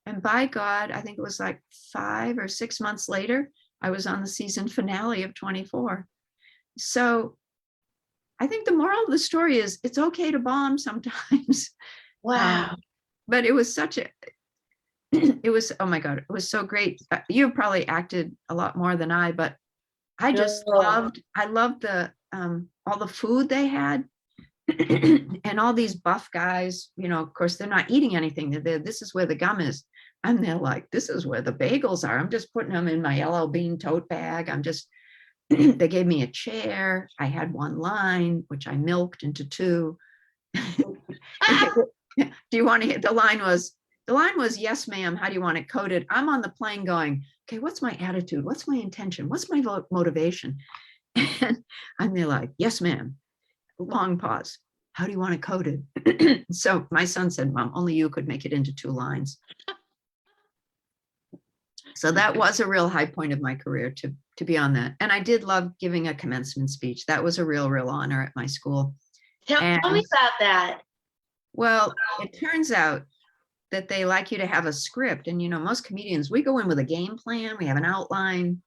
Speaker 2: And by God, I think it was like 5 or 6 months later, I was on the season finale of 24. So I think the moral of the story is it's okay to bomb sometimes.
Speaker 1: Wow.
Speaker 2: But it was it was, oh my God, it was so great. You probably acted a lot more than I, but I just loved the, all the food they had and all these buff guys, you know, of course, they're not eating anything. This is where the gum is. And they're like, this is where the bagels are. I'm just putting them in my LL Bean tote bag. They gave me a chair. I had one line, which I milked into 2. Do you want to, the line was, yes, ma'am. How do you want it coded? I'm on the plane going, okay, what's my attitude? What's my intention? What's my motivation? And I'm there like, yes, ma'am. Long pause. How do you want it coded? So my son said, Mom, only you could make it into 2 lines. So that was a real high point of my career to be on that. And I did love giving a commencement speech. That was a real honor at my school.
Speaker 1: Tell me about that.
Speaker 2: Well, it turns out that they like you to have a script. And, most comedians, we go in with a game plan. We have an outline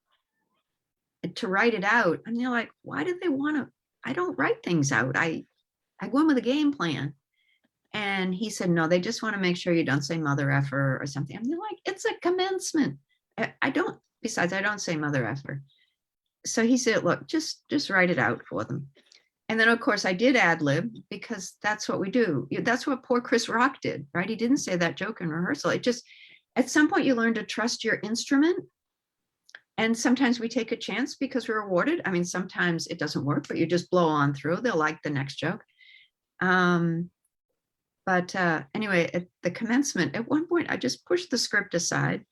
Speaker 2: to write it out. And they're like, why do they want to? I don't write things out. I go in with a game plan. And he said, no, they just want to make sure you don't say mother effer or something. I'm like, it's a commencement. I don't say mother effer. So he said, look, just write it out for them. And then, of course, I did ad lib because that's what we do. That's what poor Chris Rock did, right? He didn't say that joke in rehearsal. It just, at some point, you learn to trust your instrument. And sometimes we take a chance because we're awarded. I mean, sometimes it doesn't work, but you just blow on through. They'll like the next joke. But anyway, at the commencement, at one point, I just pushed the script aside.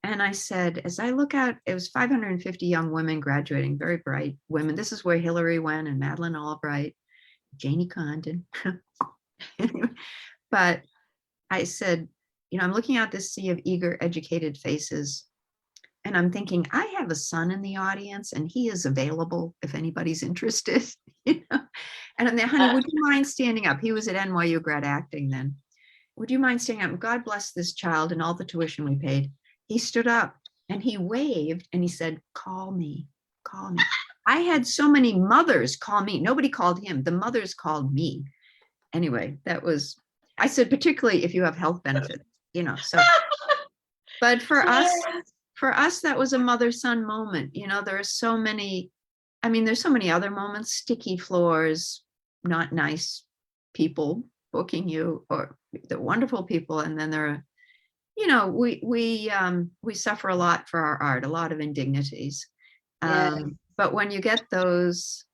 Speaker 2: And I said, as I look out, it was 550 young women graduating, very bright women. This is where Hillary went and Madeleine Albright, Janie Condon. But I said, I'm looking out this sea of eager, educated faces. And I'm thinking, I have a son in the audience and he is available if anybody's interested. And I'm there, honey, would you mind standing up? He was at NYU grad acting then. Would you mind standing up? God bless this child and all the tuition we paid. He stood up and he waved and he said, call me, call me. I had so many mothers call me. Nobody called him. The mothers called me. Anyway, I said, particularly if you have health benefits, so. But for us, that was a mother-son moment. There are so many, there's so many other moments, sticky floors, not nice people booking you, or the wonderful people. And then there are, we suffer a lot for our art, a lot of indignities. But when you get those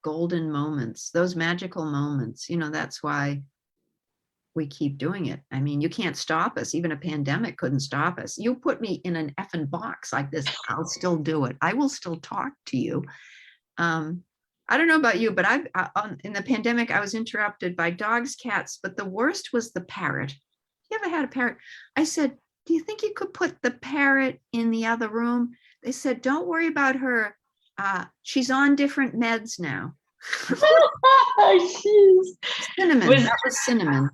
Speaker 2: golden moments, those magical moments, that's why we keep doing it. You can't stop us. Even a pandemic couldn't stop us. You put me in an effing box like this, I'll still do it. I will still talk to you. I don't know about you, but in the pandemic, I was interrupted by dogs, cats, but the worst was the parrot. You ever had a parrot? I said, do you think you could put the parrot in the other room? They said, don't worry about her. She's on different meds now. Cinnamon, that was Cinnamon.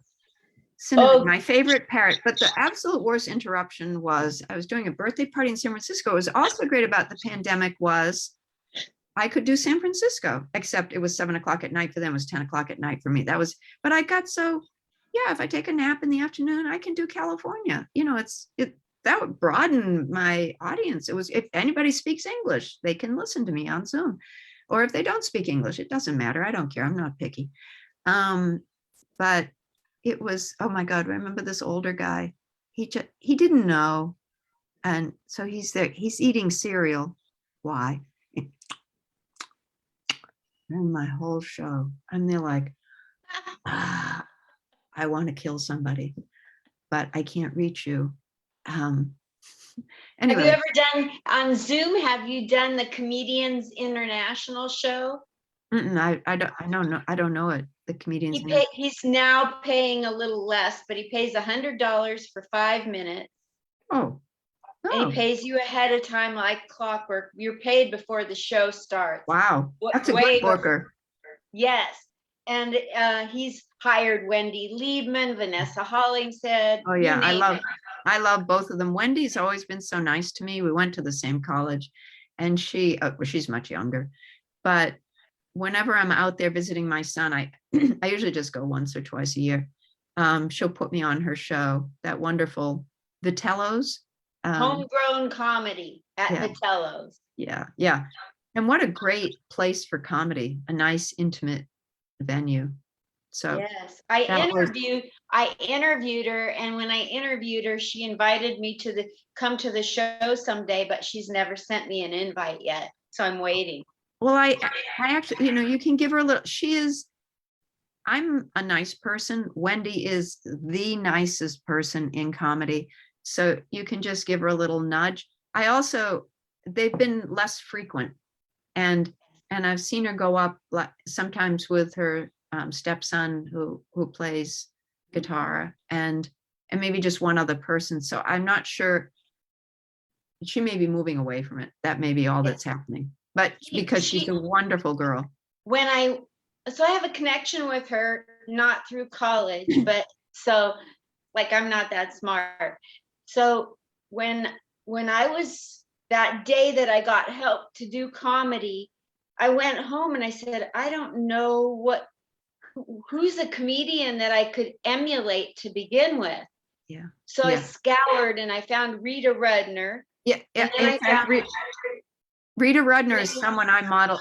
Speaker 2: Cinnamon, my favorite parrot. But the absolute worst interruption was I was doing a birthday party in San Francisco. What was also great about the pandemic was I could do San Francisco, except it was 7:00 at night for them. It was 10:00 at night for me. But I got if I take a nap in the afternoon, I can do California. That would broaden my audience. It was, if anybody speaks English, they can listen to me on Zoom. Or if they don't speak English, it doesn't matter. I don't care. I'm not picky. But it was, oh my God, remember this older guy? He didn't know. And so he's there, he's eating cereal. Why? And my whole show, I'm there like, I want to kill somebody, but I can't reach you. Anyway.
Speaker 1: Have you ever done on Zoom? Have you done the Comedians International show?
Speaker 2: I don't know it. The Comedians.
Speaker 1: He's now paying a little less, but he pays $100 for 5 minutes.
Speaker 2: Oh.
Speaker 1: And he pays you ahead of time like clockwork. You're paid before the show starts.
Speaker 2: Wow, that's a good worker.
Speaker 1: Yes. And he's hired Wendy Liebman, Vanessa Hollingshead.
Speaker 2: Oh yeah, I love both of them. Wendy's always been so nice to me. We went to the same college, and she's much younger. But whenever I'm out there visiting my son, I usually just go once or twice a year. She'll put me on her show, that wonderful Vitello's.
Speaker 1: Homegrown comedy at Vitello's.
Speaker 2: Yeah. And what a great place for comedy, a nice, intimate venue. So
Speaker 1: yes, I interviewed her, and when I interviewed her, she invited me to come to the show someday, but she's never sent me an invite yet. So I'm waiting.
Speaker 2: Well, I actually, you can give her a little, she is I'm a nice person. Wendy is the nicest person in comedy. So you can just give her a little nudge. They've been less frequent, and I've seen her go up sometimes with her stepson who plays guitar, and maybe just one other person. So I'm not sure. She may be moving away from it. That may be all that's happening. But because she's a wonderful girl.
Speaker 1: So I have a connection with her, not through college, but so like I'm not that smart. So when I was that day that I got help to do comedy, I went home and I said, I don't know who's a comedian that I could emulate to begin with.
Speaker 2: Yeah.
Speaker 1: So I scoured and I found Rita Rudner.
Speaker 2: Yeah. In fact, Rita Rudner is someone I model.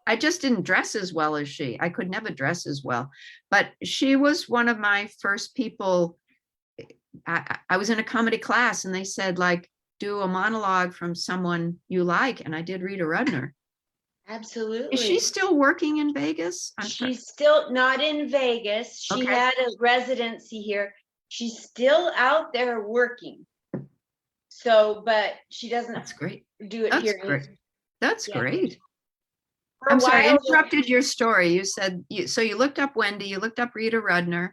Speaker 2: I just didn't dress as well as she. I could never dress as well. But she was one of my first people. I was in a comedy class and they said, like, do a monologue from someone you like. And I did Rita Rudner.
Speaker 1: Absolutely.
Speaker 2: Is she still working in Vegas?
Speaker 1: She's still not in Vegas. She had a residency here. She's still out there working. So, but she doesn't.
Speaker 2: That's great.
Speaker 1: Do it here.
Speaker 2: Great. That's great.
Speaker 1: For
Speaker 2: I'm sorry, I interrupted your story. You said so you looked up Wendy, you looked up Rita Rudner.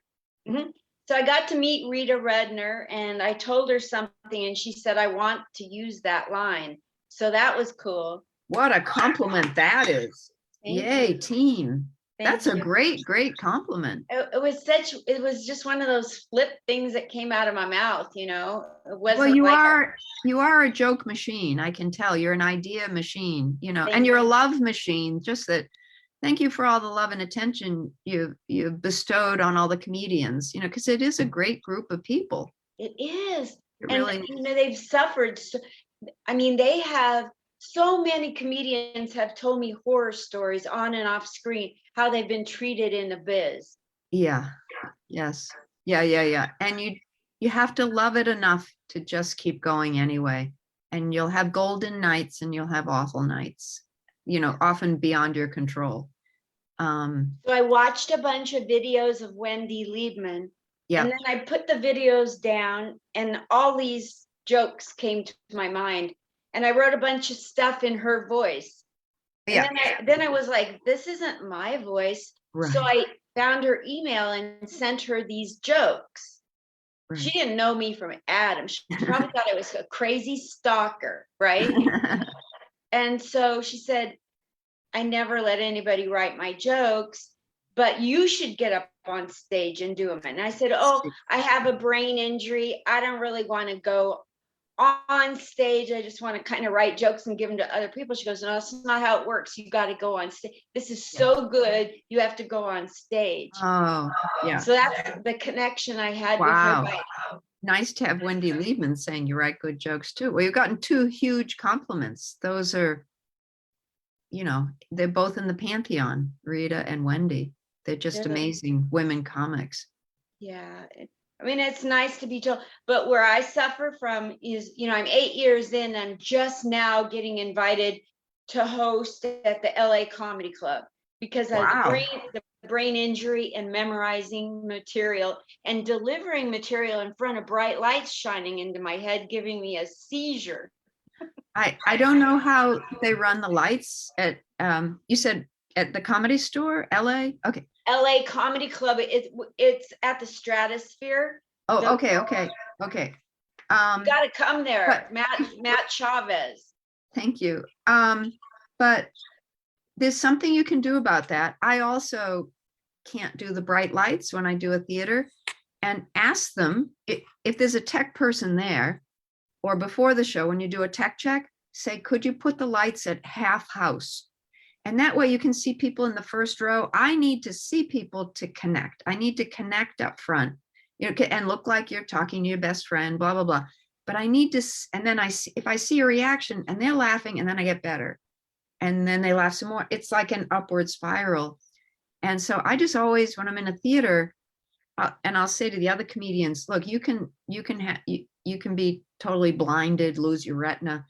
Speaker 1: Mm-hmm. So I got to meet Rita Rudner and I told her something and she said, I want to use that line. So that was cool.
Speaker 2: What a compliment that is. Yay, team. That's a great compliment.
Speaker 1: It was just one of those flip things that came out of my mouth, you know. It wasn't.
Speaker 2: Well, you are a joke machine. I can tell you're an idea machine, you know, and you're a love machine. Just that. Thank you for all the love and attention you bestowed on all the comedians, you know, because it is a great group of people.
Speaker 1: It is.
Speaker 2: And
Speaker 1: you know, they've suffered. I mean, they have. So many comedians have told me horror stories on and off screen, how they've been treated in the biz.
Speaker 2: Yeah. Yes. Yeah. And you have to love it enough to just keep going anyway. And you'll have golden nights and you'll have awful nights, you know, often beyond your control.
Speaker 1: So I watched a bunch of videos of Wendy Liebman.
Speaker 2: Yeah.
Speaker 1: And then I put the videos down and all these jokes came to my mind. And I wrote a bunch of stuff in her voice.
Speaker 2: Yeah.
Speaker 1: And then I was like, this isn't my voice. Right. So I found her email and sent her these jokes. Right. She didn't know me from Adam. She probably thought I was a crazy stalker, right? And so she said, I never let anybody write my jokes, but you should get up on stage and do them. And I said, oh, I have a brain injury. I don't really want to go on stage. I just want to kind of write jokes and give them to other people. She goes, no, that's not how it works. You got to go on stage. This is so good. You have to go on stage.
Speaker 2: Oh, yeah.
Speaker 1: So that's the connection I had with her.
Speaker 2: Nice to have Wendy Liebman saying you write good jokes too. Well, you've gotten two huge compliments. Those are, you know, they're both in the pantheon, Rita and Wendy. They're just amazing women comics.
Speaker 1: Yeah. I mean, it's nice to be told, but where I suffer from is, you know, I'm 8 years in, I'm just now getting invited to host at the LA Comedy Club because I have the brain injury and memorizing material and delivering material in front of bright lights shining into my head, giving me a seizure.
Speaker 2: I don't know how they run the lights at, you said at the Comedy Store, LA? Okay.
Speaker 1: LA Comedy Club, it's at the Stratosphere.
Speaker 2: Oh, okay.
Speaker 1: You gotta come there, Matt Chavez.
Speaker 2: Thank you. But there's something you can do about that. I also can't do the bright lights when I do a theater, and ask them if there's a tech person there, or before the show when you do a tech check, say, could you put the lights at half house? And that way you can see people in the first row. I need to see people to connect. I need to connect up front, you know, and look like you're talking to your best friend, blah, blah, blah. But I need to, and then if I see a reaction and they're laughing, and then I get better. And then they laugh some more. It's like an upward spiral. And so I just always, when I'm in a theater, and I'll say to the other comedians, look, you can be totally blinded, lose your retina.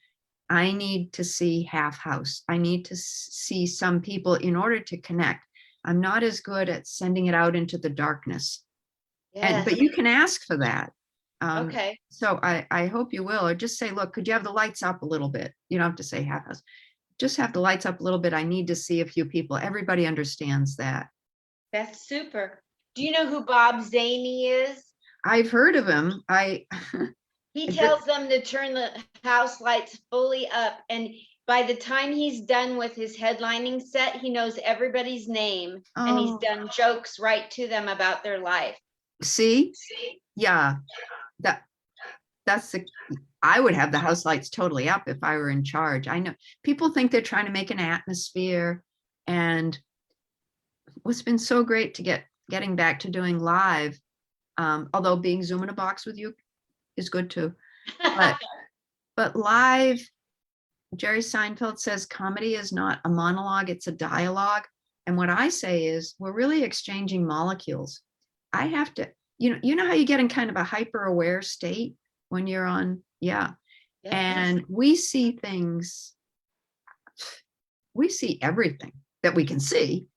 Speaker 2: I need to see half house. I need to see some people in order to connect. I'm not as good at sending it out into the darkness.
Speaker 1: Yes.
Speaker 2: But you can ask for that.
Speaker 1: Okay.
Speaker 2: So I hope you will, or just say, look, could you have the lights up a little bit? You don't have to say half house. Just have the lights up a little bit. I need to see a few people. Everybody understands that.
Speaker 1: That's super. Do you know who Bob Zaney is?
Speaker 2: I've heard of him.
Speaker 1: He
Speaker 2: But-
Speaker 1: tells them to turn the house lights fully up. And by the time he's done with his headlining set, he knows everybody's name and he's
Speaker 2: Oh,
Speaker 1: done jokes right to them about their life.
Speaker 2: see? Yeah, that's the, I would have the house lights totally up if I were in charge. I know people think they're trying to make an atmosphere, and what's been so great to getting back to doing live, although being Zoom in a box with you is good too. But live, Jerry Seinfeld says comedy is not a monologue, it's a dialogue. And what I say is we're really exchanging molecules. I have to, you know how you get in kind of a hyper aware state when you're on, yeah.
Speaker 1: Yes.
Speaker 2: And we see things, we see everything that we can see.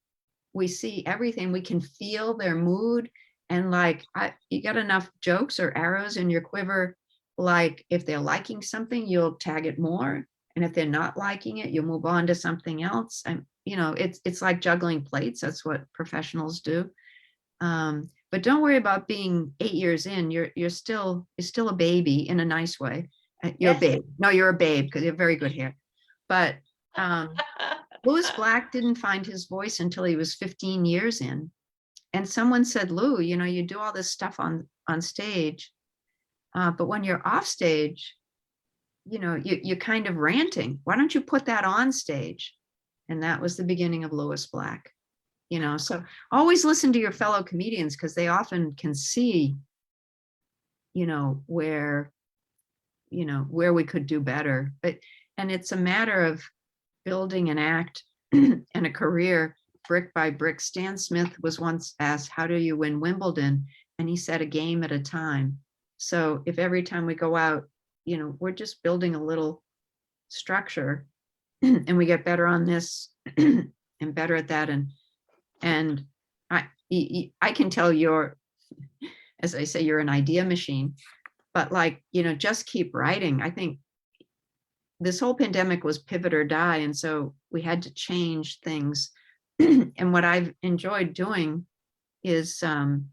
Speaker 2: We see everything, we can feel their mood. And like, you got enough jokes or arrows in your quiver. Like if they're liking something, you'll tag it more. And if they're not liking it, you'll move on to something else. And it's like juggling plates. That's what professionals do. But don't worry about being 8 years in. You're still a baby in a nice way. You're
Speaker 1: Yes.
Speaker 2: a babe. No, you're a babe because you have very good hair. But Louis Black didn't find his voice until he was 15 years in. And someone said, Lou, you do all this stuff on stage. But when you're off stage, you're kind of ranting. Why don't you put that on stage? And that was the beginning of Louis Black. So always listen to your fellow comedians because they often can see, where we could do better. And it's a matter of building an act and a career brick by brick. Stan Smith was once asked, how do you win Wimbledon? And he said, a game at a time. So if every time we go out, we're just building a little structure and we get better on this and better at that. And I can tell as I say, you're an idea machine, but just keep writing. I think this whole pandemic was pivot or die. And so we had to change things. And what I've enjoyed doing is, and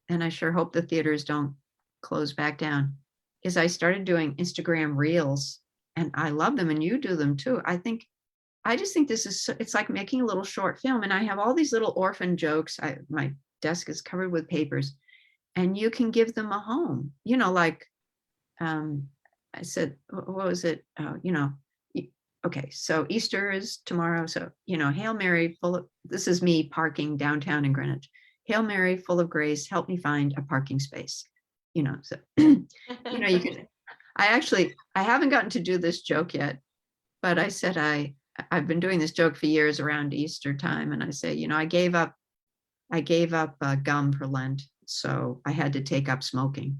Speaker 2: I sure hope the theaters don't close back down, is I started doing Instagram reels, and I love them, and you do them too. I just think it's like making a little short film, and I have all these little orphan jokes. My desk is covered with papers, and you can give them a home. Like I said, what was it? Okay, so Easter is tomorrow. So, Hail Mary, this is me parking downtown in Greenwich. Hail Mary, full of grace, help me find a parking space. So, you can, I haven't gotten to do this joke yet, but I said, I've been doing this joke for years around Easter time. And I say, I gave up gum for Lent. So I had to take up smoking.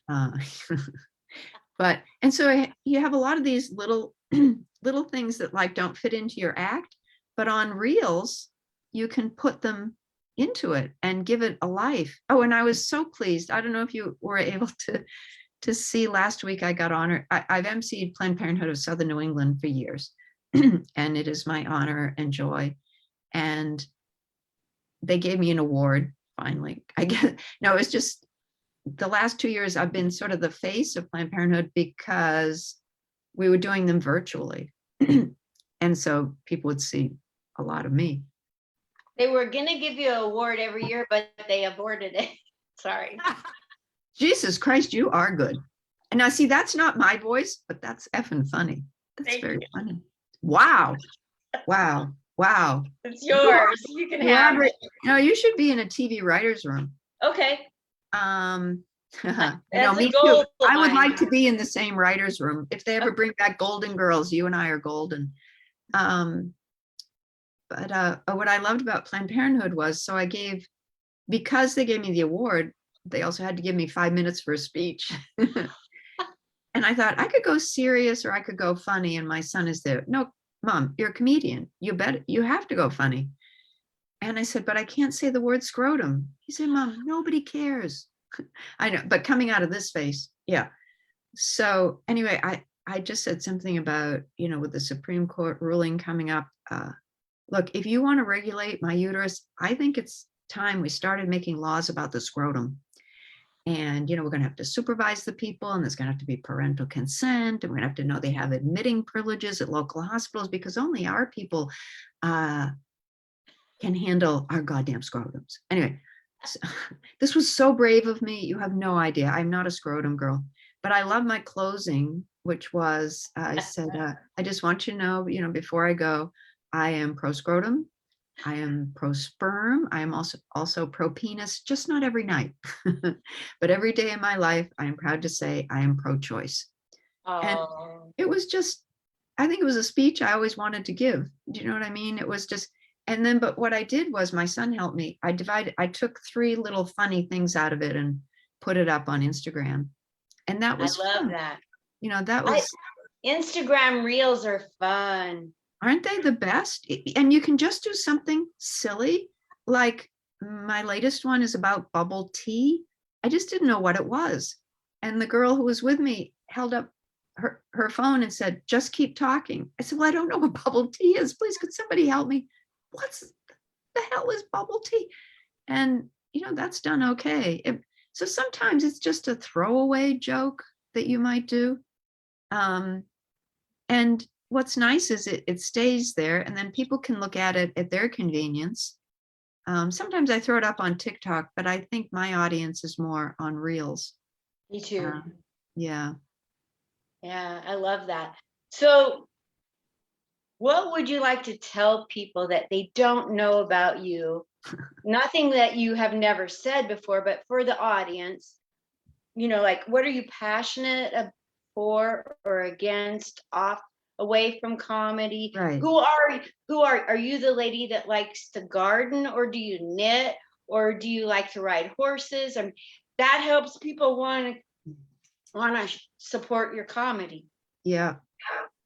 Speaker 2: And so you have a lot of these little things that don't fit into your act, but on reels, you can put them into it and give it a life. Oh, and I was so pleased. I don't know if you were able to see last week, I got honored. I've emceed Planned Parenthood of Southern New England for years, and it is my honor and joy. And they gave me an award finally. It was just the last 2 years I've been sort of the face of Planned Parenthood because we were doing them virtually. And so people would see a lot of me.
Speaker 1: They were going to give you an award every year, but they aborted it. Sorry.
Speaker 2: Jesus Christ, you are good. And now see, that's not my voice, but that's effing funny. That's very funny. Wow.
Speaker 1: It's yours. You can have it.
Speaker 2: No, you should be in a TV writer's room.
Speaker 1: Okay.
Speaker 2: Me too. I would like to be in the same writer's room. If they ever bring back Golden Girls, you and I are golden. But what I loved about Planned Parenthood was, because they gave me the award, they also had to give me 5 minutes for a speech. And I thought I could go serious or I could go funny. And my son is there. No, Mom, you're a comedian. You have to go funny. And I said, but I can't say the word scrotum. He said, Mom, nobody cares. I know, but coming out of this face, yeah. So anyway, I just said something about, with the Supreme Court ruling coming up, look, if you want to regulate my uterus, I think it's time we started making laws about the scrotum. And, we're going to have to supervise the people, and there's going to have to be parental consent, and we're going to have to know they have admitting privileges at local hospitals, because only our people can handle our goddamn scrotums. Anyway, so, this was so brave of me. You have no idea. I'm not a scrotum girl, but I love my closing, which was, I said, I just want you to know, before I go, I am pro scrotum. I am pro sperm. I am also pro penis, just not every night, but every day in my life, I am proud to say I am pro choice. And it was just, I think it was a speech I always wanted to give. Do you know what I mean? It was just, and then, but what I did was my son helped me. I took 3 little funny things out of it and put it up on Instagram. And that was
Speaker 1: I love
Speaker 2: fun.
Speaker 1: that.
Speaker 2: That was,
Speaker 1: Instagram reels are fun.
Speaker 2: Aren't they the best? And you can just do something silly. Like my latest one is about bubble tea. I just didn't know what it was. And the girl who was with me held up her phone and said, just keep talking. I said, well, I don't know what bubble tea is. Please, could somebody help me? What the hell is bubble tea? And, that's done okay. So sometimes it's just a throwaway joke that you might do. And what's nice is it stays there, and then people can look at it at their convenience. Sometimes I throw it up on TikTok, but I think my audience is more on Reels.
Speaker 1: Me too.
Speaker 2: Yeah.
Speaker 1: Yeah, I love that. So what would you like to tell people that they don't know about you? Nothing that you have never said before, but for the audience, like, what are you passionate for or against, away from comedy?
Speaker 2: Right.
Speaker 1: Who are you the lady that likes to garden, or do you knit, or do you like to ride horses? And that helps people want to support your comedy.
Speaker 2: Yeah.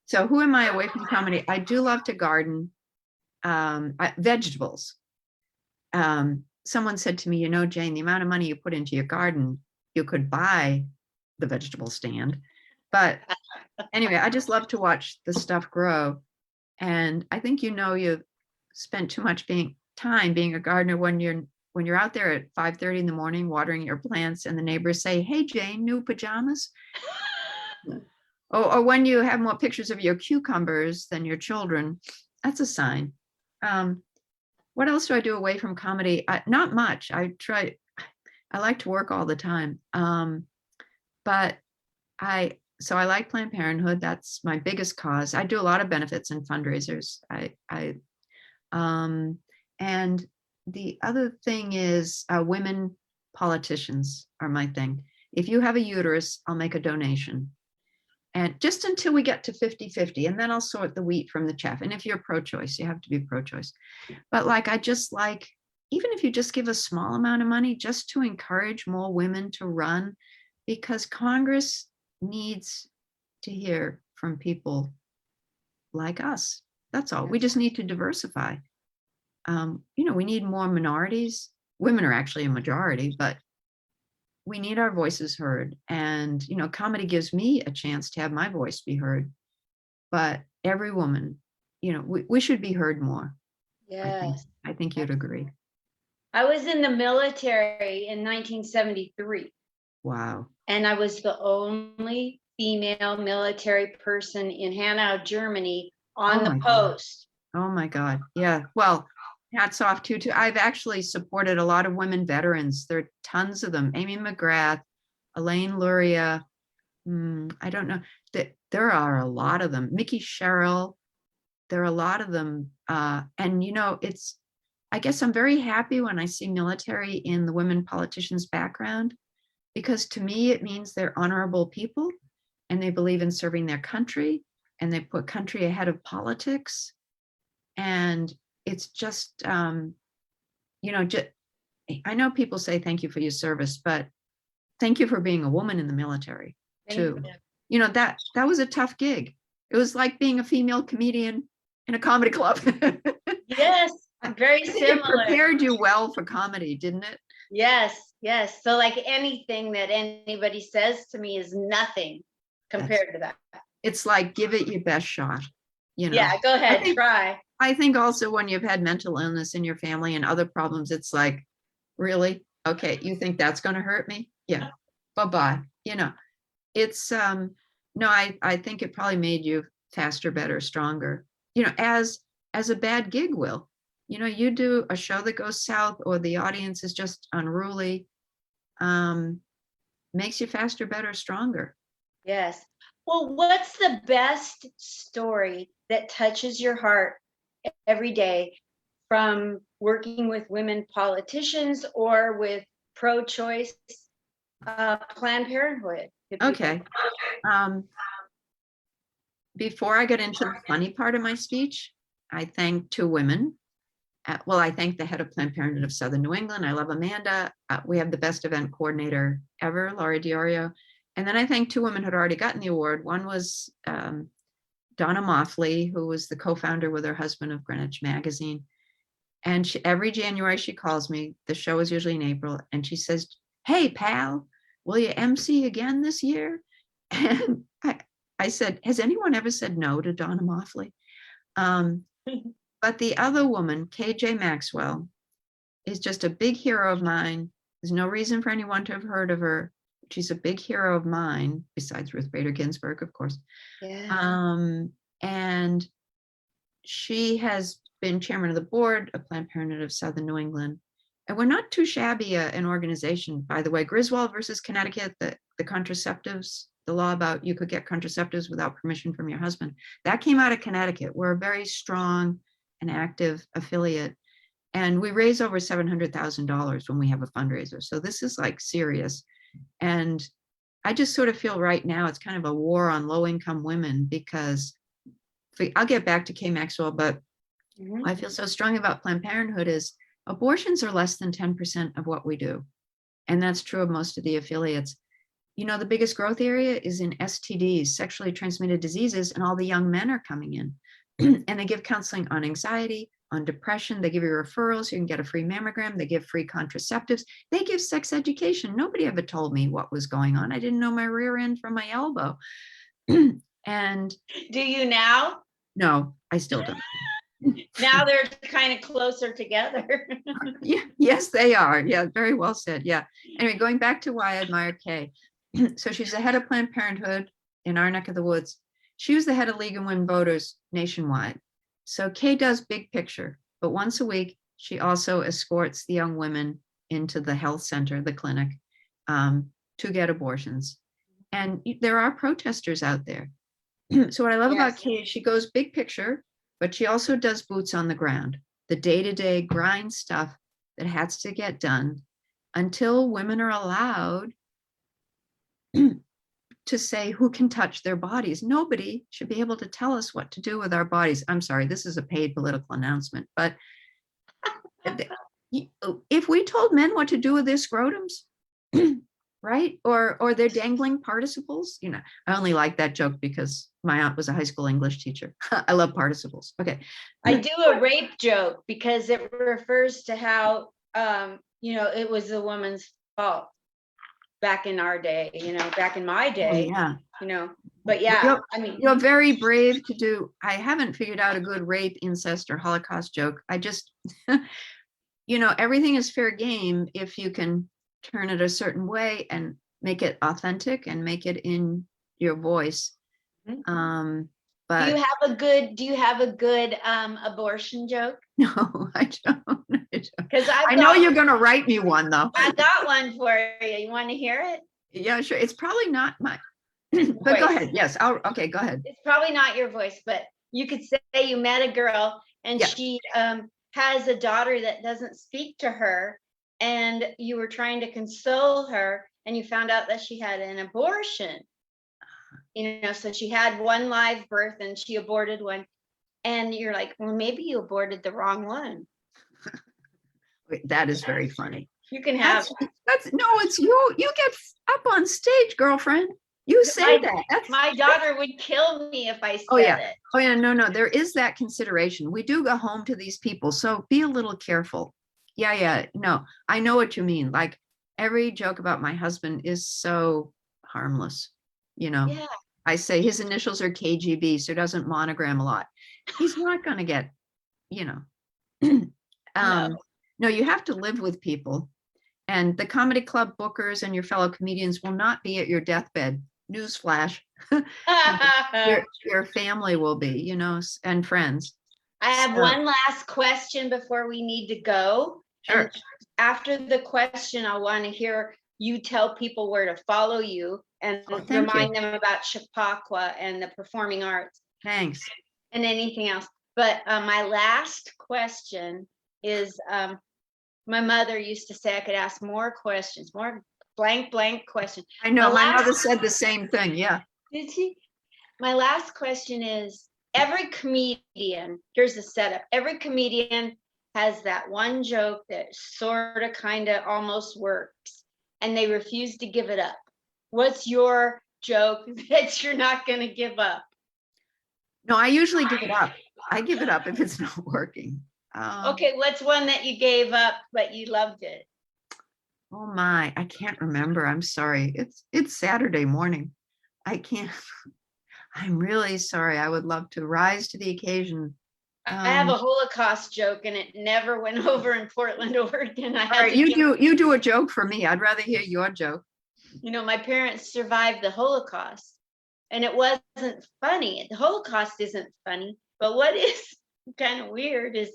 Speaker 2: So who am I away from comedy? I do love to garden. Vegetables. Someone said to me, Jane, the amount of money you put into your garden, you could buy the vegetable stand. But anyway, I just love to watch the stuff grow. And I think, you've spent too much time being a gardener when you're out there at 5:30 in the morning watering your plants, and the neighbors say, hey, Jane, new pajamas. Or when you have more pictures of your cucumbers than your children, that's a sign. What else do I do away from comedy? Not much. I like to work all the time. But I like Planned Parenthood. That's my biggest cause. I do a lot of benefits and fundraisers. And the other thing is women politicians are my thing. If you have a uterus, I'll make a donation. And just until we get to 50-50, and then I'll sort the wheat from the chaff. And if you're pro-choice, you have to be pro-choice. But even if you just give a small amount of money just to encourage more women to run, because Congress needs to hear from people like us. That's all. We just need to diversify. We need more minorities. Women are actually a majority, but we need our voices heard. And, comedy gives me a chance to have my voice be heard. But every woman, we should be heard more.
Speaker 1: Yes.
Speaker 2: I think you'd agree.
Speaker 1: I was in the military in 1973.
Speaker 2: Wow.
Speaker 1: And I was the only female military person in Hanau, Germany on the post.
Speaker 2: Oh my God. Yeah. Well, hats off to you. I've actually supported a lot of women veterans. There are tons of them. Amy McGrath, Elaine Luria. I don't know. There are a lot of them. Mickey Sherrill. There are a lot of them. And I guess I'm very happy when I see military in the women politicians' background, because to me, it means they're honorable people and they believe in serving their country and they put country ahead of politics. And it's just, I know people say thank you for your service, but thank you for being a woman in the military too. That was a tough gig. It was like being a female comedian in a comedy club.
Speaker 1: Yes. very
Speaker 2: I think it
Speaker 1: similar.
Speaker 2: prepared you well for comedy, didn't it?
Speaker 1: Yes, yes. So like anything that anybody says to me is nothing compared to that.
Speaker 2: It's like, give it your best shot, you know.
Speaker 1: Yeah, go ahead, try.
Speaker 2: I think also when you've had mental illness in your family and other problems, it's like, really? Okay, you think that's going to hurt me? Yeah. Bye-bye. You know, it's no, I think it probably made you faster, better, stronger. You know, as a bad gig will. You know, you do a show that goes south or the audience is just unruly, makes you faster, better, stronger.
Speaker 1: Yes. Well, what's the best story that touches your heart every day from working with women politicians or with pro-choice Planned Parenthood?
Speaker 2: Okay. Before I get into the funny part of my speech, I thank two women. Well, I thank the head of Planned Parenthood of Southern New England. I love Amanda. We have the best event coordinator ever, Laurie Diorio. And then I thank two women who had already gotten the award. One was Donna Moffley, who was the co-founder with her husband of Greenwich Magazine. And every January she calls me, the show is usually in April, and she says, "Hey, pal, will you MC again this year?" And I said, has anyone ever said no to Donna Moffley? But the other woman, KJ Maxwell, is just a big hero of mine. There's no reason for anyone to have heard of her. She's a big hero of mine, besides Ruth Bader Ginsburg, of course.
Speaker 1: Yeah.
Speaker 2: And she has been chairman of the board of Planned Parenthood of Southern New England. And we're not too shabby an organization, by the way. Griswold versus Connecticut, the contraceptives, the law about you could get contraceptives without permission from your husband, that came out of Connecticut. We're a very strong and active affiliate. And we raise over $700,000 when we have a fundraiser. So this is like serious. And I just sort of feel right now it's kind of a war on low-income women because I'll get back to Kay Maxwell, but I feel so strong about Planned Parenthood is abortions are less than 10% of what we do. And that's true of most of the affiliates. You know, the biggest growth area is in STDs, sexually transmitted diseases, and all the young men are coming in. And they give counseling on anxiety, on depression. They give you referrals. You can get a free mammogram. They give free contraceptives. They give sex education. Nobody ever told me what was going on. I didn't know my rear end from my elbow. And
Speaker 1: do you now?
Speaker 2: No, I still don't.
Speaker 1: Now they're kind of closer together.
Speaker 2: Yeah, yes, they are. Yeah, very well said. Yeah. Anyway, going back to why I admire Kay. So she's the head of Planned Parenthood in our neck of the woods. She was the head of League of Women Voters nationwide. So Kay does big picture, but once a week, she also escorts the young women into the health center, the clinic, to get abortions. And there are protesters out there. So what I love about Kay is she goes big picture, but she also does boots on the ground, the day-to-day grind stuff that has to get done until women are allowed to say who can touch their bodies. Nobody should be able to tell us what to do with our bodies. I'm sorry, this is a paid political announcement, but if we told men what to do with their scrotums, right? Or their dangling participles, you know, I only like that joke because my aunt was a high school English teacher. I love participles. Okay.
Speaker 1: I do a rape joke because it refers to how, you know, it was the woman's fault back in our day, you know, back in my day, you know, but yeah, I mean,
Speaker 2: you're very brave to do. I haven't figured out a good rape, incest, or Holocaust joke. I just, you know, everything is fair game if you can turn it a certain way and make it authentic and make it in your voice. But
Speaker 1: do you have a good abortion joke?
Speaker 2: No, I don't.
Speaker 1: Because
Speaker 2: I know you're going to write me one though.
Speaker 1: I got one for you. You want to hear it?
Speaker 2: Yeah, sure. It's probably not my, but go ahead. Yes. Okay, go ahead.
Speaker 1: It's probably not your voice, but you could say you met a girl and she has a daughter that doesn't speak to her, and you were trying to console her and you found out that she had an abortion. You know, so she had one live birth and she aborted one. And you're like, well, maybe you aborted the wrong one.
Speaker 2: That is very funny.
Speaker 1: You can have
Speaker 2: that's no, it's you. You get up on stage, girlfriend. You say that. That's
Speaker 1: My daughter would kill me if I
Speaker 2: Oh,
Speaker 1: said
Speaker 2: yeah.
Speaker 1: it.
Speaker 2: Oh, yeah. No. There is that consideration. We do go home to these people, so be a little careful. Yeah. No, I know what you mean. Like every joke about my husband is so harmless.
Speaker 1: Yeah.
Speaker 2: I say his initials are KGB, so it doesn't monogram a lot. He's not going to get, you know.
Speaker 1: No.
Speaker 2: No, you have to live with people. And the comedy club bookers and your fellow comedians will not be at your deathbed. Newsflash. Your family will be, and friends.
Speaker 1: I have
Speaker 2: So,
Speaker 1: one last question before we need to go.
Speaker 2: sure.
Speaker 1: And after the question, I want to hear you tell people where to follow you and
Speaker 2: Thank
Speaker 1: remind
Speaker 2: you.
Speaker 1: them about Chappaqua and the performing arts
Speaker 2: Thanks.
Speaker 1: and anything else. But my last question is, my mother used to say I could ask more questions, more blank questions.
Speaker 2: I know my
Speaker 1: last-
Speaker 2: mother said the same thing. Yeah.
Speaker 1: Did she? My last question is, every comedian, here's the setup. Every comedian has that one joke that sort of kind of almost works and they refuse to give it up. What's your joke that you're not going to give up?
Speaker 2: No, I usually give it up. I give it up if it's not working.
Speaker 1: Okay, what's one that you gave up, but you loved it?
Speaker 2: Oh my, I can't remember. I'm sorry. It's Saturday morning. I can't. I'm really sorry. I would love to rise to the occasion.
Speaker 1: I have a Holocaust joke and it never went over in Portland, Oregon.
Speaker 2: All right, you do a joke for me. I'd rather hear your joke.
Speaker 1: My parents survived the Holocaust and it wasn't funny. The Holocaust isn't funny, but what is kind of weird is,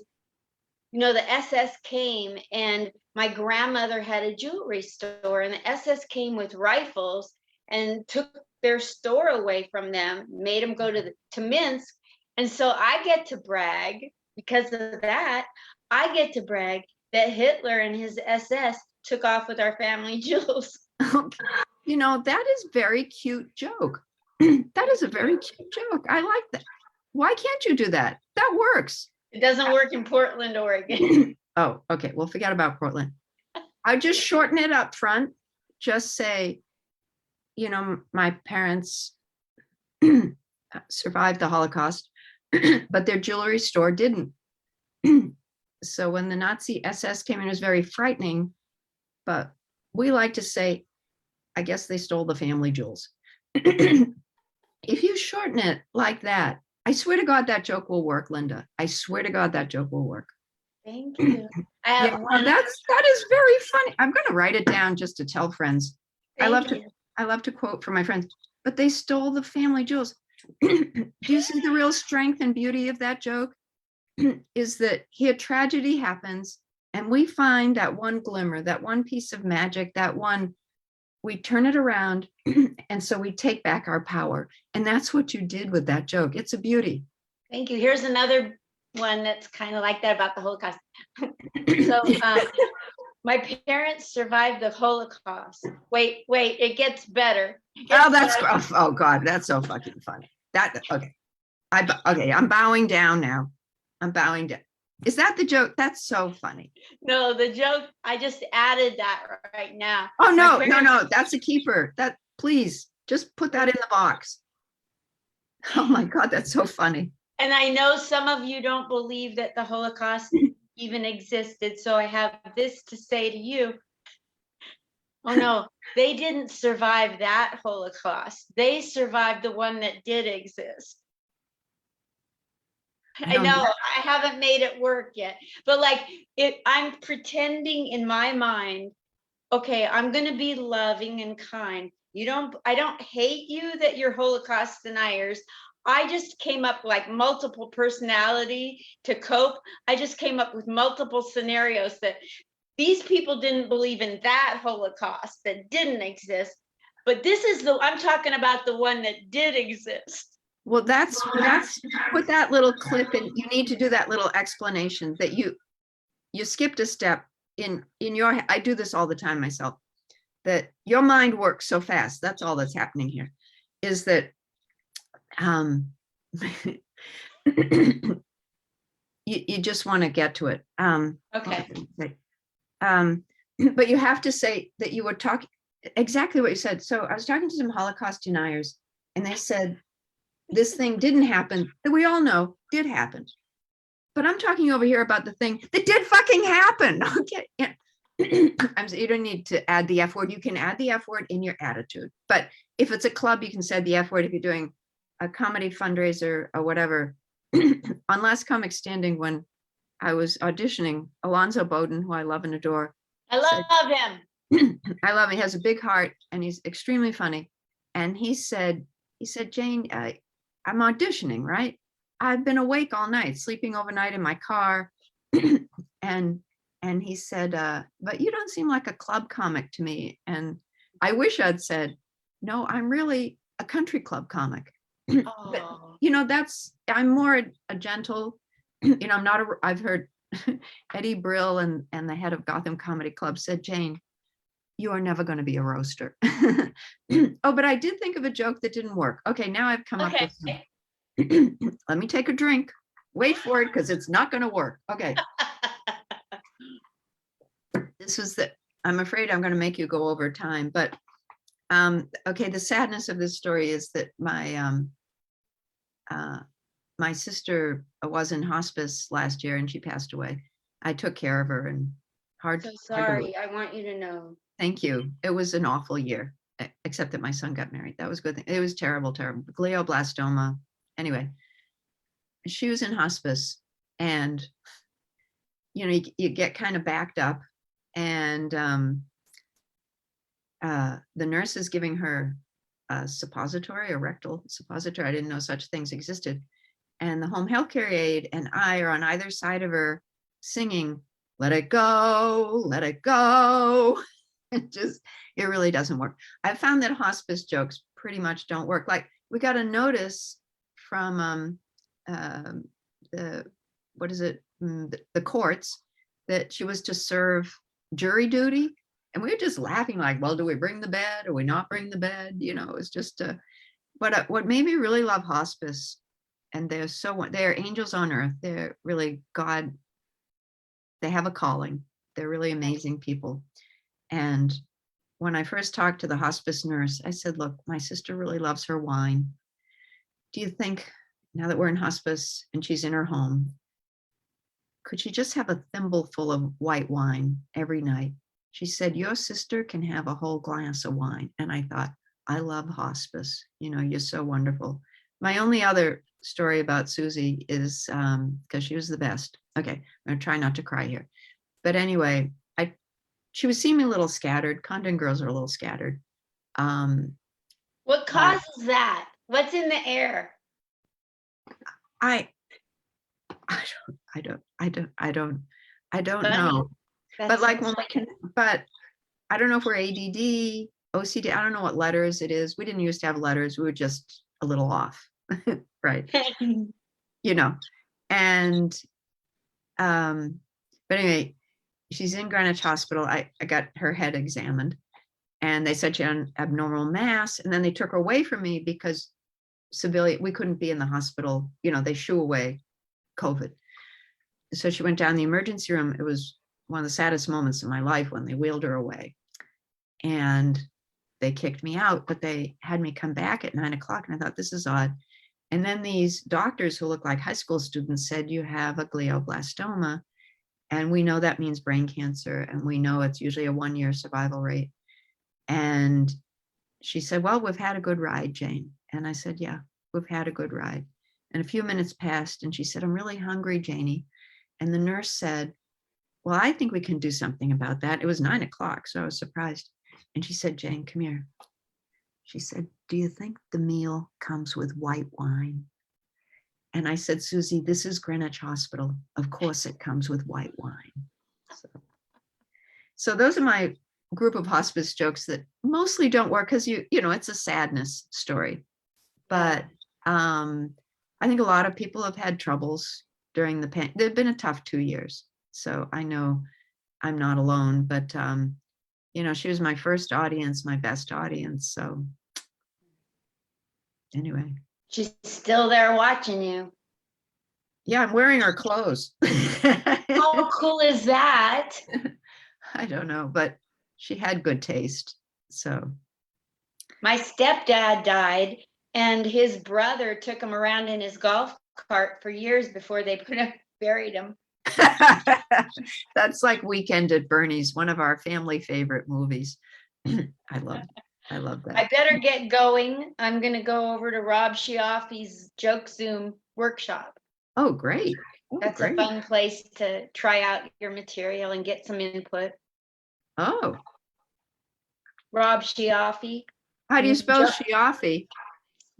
Speaker 1: the SS came and my grandmother had a jewelry store and the SS came with rifles and took their store away from them, made them go to Minsk. And so I get to brag because of that. I get to brag that Hitler and his SS took off with our family jewels.
Speaker 2: That is very cute joke. That is a very cute joke. I like that. Why can't you do that? That works.
Speaker 1: It doesn't work in Portland, Oregon.
Speaker 2: Oh, okay. Well, forget about Portland. I just shorten it up front. Just say, my parents survived the Holocaust, but their jewelry store didn't. So when the Nazi SS came in, it was very frightening. But we like to say, I guess they stole the family jewels. If you shorten it like that, I swear to God, that joke will work, Linda. I swear to God, that joke will work.
Speaker 1: Thank you. That
Speaker 2: is very funny. I'm going to write it down just to tell friends. I love to quote from my friends, but they stole the family jewels. Do you see the real strength and beauty of that joke? Is that here tragedy happens and we find that one glimmer, that one piece of magic, we turn it around and so we take back our power. And that's what you did with that joke. It's a beauty.
Speaker 1: Thank you. Here's another one that's kind of like that about the Holocaust. So my parents survived the Holocaust. Wait, it gets better.
Speaker 2: Oh God, that's so fucking funny. Okay. I'm bowing down now. I'm bowing down. Is that the joke? That's so funny.
Speaker 1: No, the joke, I just added that right now.
Speaker 2: Oh, no, that's a keeper. Please, just put that in the box. Oh my God, that's so funny.
Speaker 1: And I know some of you don't believe that the Holocaust even existed, so I have this to say to you. Oh no, they didn't survive that Holocaust. They survived the one that did exist. I know I haven't made it work yet, but I'm pretending in my mind, okay, I'm going to be loving and kind. I don't hate you that you're Holocaust deniers. I just came up multiple personality to cope. I just came up with multiple scenarios that these people didn't believe in that Holocaust that didn't exist. But I'm talking about the one that did exist.
Speaker 2: Well, that's put that little clip in. You need to do that little explanation that you skipped a step in your, I do this all the time myself, that your mind works so fast. That's all that's happening here, is that you just want to get to it.
Speaker 1: Okay.
Speaker 2: But you have to say that you were talking, exactly what you said. So I was talking to some Holocaust deniers, and they said this thing didn't happen that we all know did happen. But I'm talking over here about the thing that did fucking happen. Okay. Yeah. You don't need to add the F word. You can add the F word in your attitude. But if it's a club, you can say the F word. If you're doing a comedy fundraiser or whatever. On Last Comic Standing, when I was auditioning, Alonzo Bowden, who I love and adore,
Speaker 1: I
Speaker 2: said,
Speaker 1: love him.
Speaker 2: I love him. He has a big heart and he's extremely funny. And he said, Jane, I'm auditioning, right? I've been awake all night, sleeping overnight in my car. and he said, but you don't seem like a club comic to me. And I wish I'd said, no, I'm really a country club comic. But,
Speaker 1: Oh,
Speaker 2: I'm more a gentle, I'm not I've heard Eddie Brill and the head of Gotham Comedy Club said, Jane, you are never going to be a roaster. Oh, but I did think of a joke that didn't work. Okay, now I've come up
Speaker 1: okay.
Speaker 2: with some. Let me take a drink. Wait for it, because it's not going to work. Okay. This was I'm afraid I'm going to make you go over time, but okay, the sadness of this story is that my sister was in hospice last year and she passed away. I took care of her and hard.
Speaker 1: So
Speaker 2: hard to believe.
Speaker 1: sorry. I want you to know.
Speaker 2: Thank you. It was an awful year, except that my son got married. That was a good thing. It was terrible. Glioblastoma. Anyway, she was in hospice and, you get kind of backed up and the nurse is giving her a suppository, a rectal suppository. I didn't know such things existed. And the home healthcare aide and I are on either side of her singing, let it go, let it go. It really doesn't work. I've found that hospice jokes pretty much don't work. Like we got a notice from the courts that she was to serve jury duty. And we were just laughing like, well, do we bring the bed or we not bring the bed? It's just, what made me really love hospice, and they're angels on earth. They're really God. They have a calling. They're really amazing people. And when I first talked to the hospice nurse, I said, look, my sister really loves her wine. Do you think now that we're in hospice and she's in her home, could she just have a thimble full of white wine every night? She said, your sister can have a whole glass of wine. And I thought, I love hospice. You're so wonderful. My only other story about Susie is because she was the best. Okay, I'm going to try not to cry here. But anyway, she was seeming a little scattered. Condon girls are a little scattered.
Speaker 1: What causes that? What's in the air?
Speaker 2: I don't know. But like when we can, but I don't know if we're ADD, OCD. I don't know what letters it is. We didn't used to have letters. We were just a little off, right? And but anyway, she's in Greenwich Hospital. I got her head examined, and they said she had an abnormal mass, and then they took her away from me because we couldn't be in the hospital. They shoo away COVID. So she went down the emergency room. It was one of the saddest moments in my life when they wheeled her away. And they kicked me out, but they had me come back at 9:00. And I thought, this is odd. And then these doctors who look like high school students said, you have a glioblastoma. And we know that means brain cancer. And we know it's usually a 1-year survival rate. And she said, well, we've had a good ride, Jane. And I said, yeah, we've had a good ride. And a few minutes passed and she said, I'm really hungry, Janie. And the nurse said, well, I think we can do something about that. It was 9:00, so I was surprised. And she said, Jane, come here. She said, do you think the meal comes with white wine? And I said, Susie, this is Greenwich Hospital. Of course it comes with white wine. So those are my group of hospice jokes that mostly don't work because it's a sadness story. But I think a lot of people have had troubles during the pandemic. They've been a tough 2 years. So I know I'm not alone, but she was my first audience, my best audience. So anyway.
Speaker 1: She's still there watching you.
Speaker 2: Yeah, I'm wearing her clothes.
Speaker 1: How cool is that?
Speaker 2: I don't know, but she had good taste. So,
Speaker 1: My stepdad died, and his brother took him around in his golf cart for years before they buried him.
Speaker 2: that's like Weekend at Bernie's, one of our family favorite movies. I love
Speaker 1: I
Speaker 2: that.
Speaker 1: better get going. I'm going to go over to Rob Chiaffi's Joke Zoom workshop.
Speaker 2: Oh, great. Oh,
Speaker 1: That's a
Speaker 2: great.
Speaker 1: fun place to try out your material and get some input.
Speaker 2: Oh,
Speaker 1: Rob Chiaffi.
Speaker 2: how do you spell
Speaker 1: Joke-
Speaker 2: Chiaffi?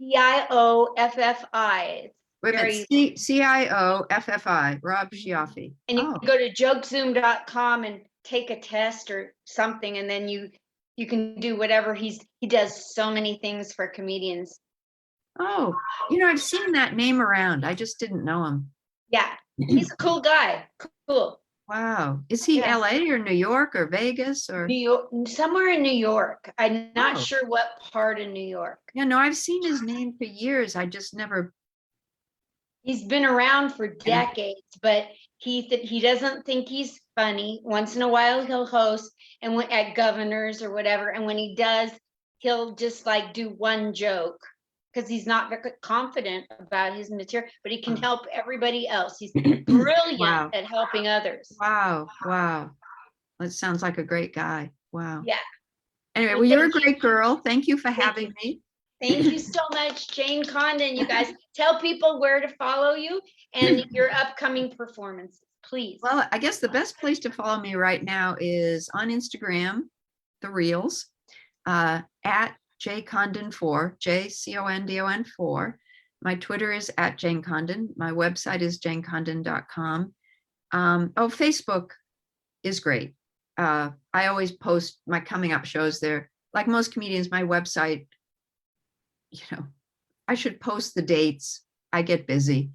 Speaker 1: Cioffi.
Speaker 2: Wait a
Speaker 1: Very,
Speaker 2: minute, Cioffi, Rob Chiaffi.
Speaker 1: and you
Speaker 2: Oh,
Speaker 1: can go to jokezoom.com and take a test or something, and then you can do whatever he does so many things for comedians.
Speaker 2: oh, I've seen that name around. I just didn't know him.
Speaker 1: Yeah, he's a cool guy. Cool.
Speaker 2: Wow. Is he
Speaker 1: Yeah.
Speaker 2: LA or New York or Vegas or?
Speaker 1: New York, somewhere in New York. I'm not
Speaker 2: Oh.
Speaker 1: sure what part of New York.
Speaker 2: Yeah, no, I've seen his name for years. I just never.
Speaker 1: He's been around for decades, but he doesn't think he's funny. Once in a while he'll host and at Governors or whatever, and when he does, he'll just like do one joke because he's not very confident about his material, but he can help everybody else. He's brilliant
Speaker 2: Wow.
Speaker 1: at helping others.
Speaker 2: Wow. Wow. That sounds like a great guy. Wow.
Speaker 1: Yeah.
Speaker 2: Anyway,
Speaker 1: Well,
Speaker 2: well, you're a
Speaker 1: thank you.
Speaker 2: great girl. Thank you for
Speaker 1: Thank
Speaker 2: having
Speaker 1: you.
Speaker 2: me.
Speaker 1: Thank you so much, Jane Condon. You guys tell people where to follow you and your upcoming performances, please.
Speaker 2: Well, I guess the best place to follow me right now is on Instagram, the Reels, at jcondon4, JCONDON4. My Twitter is at Jane Condon. My website is janecondon.com. Facebook is great. I always post my coming up shows there. Like most comedians, my website, I should post the dates. I get busy,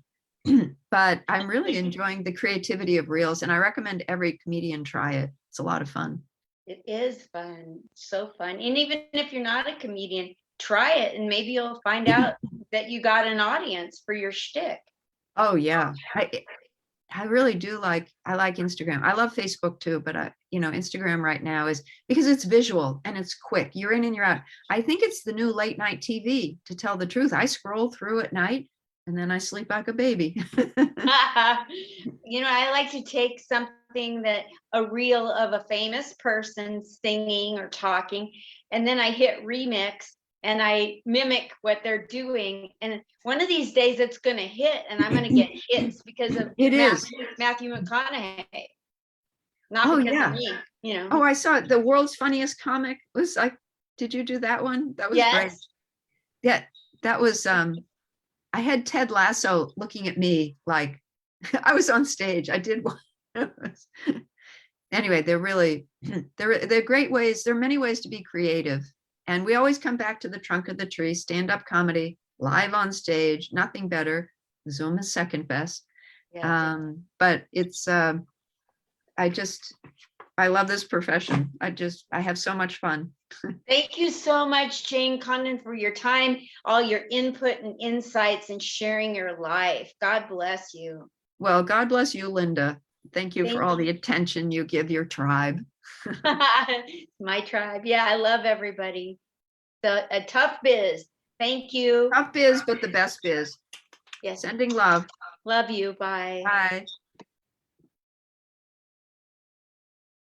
Speaker 2: but I'm really enjoying the creativity of Reels, and I recommend every comedian try it. It's a lot of fun.
Speaker 1: It is fun, so fun. And even if you're not a comedian, try it and maybe you'll find out that you got an audience for your shtick.
Speaker 2: Oh yeah. I really do I like Instagram. I love Facebook too, but Instagram right now is because it's visual and it's quick. You're in and you're out. I think it's the new late night TV, to tell the truth. I scroll through at night and then I sleep like a baby.
Speaker 1: I like to take something a reel of a famous person singing or talking, and then I hit remix and I mimic what they're doing. And one of these days it's going to hit and I'm going to get hits because of Matthew McConaughey. Not because of me,
Speaker 2: Oh, I saw it. The World's Funniest Comic was like, did you do that one? That was great. Yeah, that was, I had Ted Lasso looking at me like I was on stage. I did one. Anyway, they're great ways. There are many ways to be creative. And we always come back to the trunk of the tree, stand-up comedy, live on stage, nothing better. Zoom is second best. But it's, I love this profession. I have so much fun.
Speaker 1: Thank you so much, Jane Condon, for your time, all your input and insights, and sharing your life. God bless you.
Speaker 2: Well, God bless you, Linda. Thank you for all the attention you give your tribe.
Speaker 1: My tribe. Yeah, I love everybody. A tough biz. Thank you.
Speaker 2: Tough biz, but the best biz.
Speaker 1: Yes.
Speaker 2: Sending love.
Speaker 1: Love you. Bye.
Speaker 2: Bye.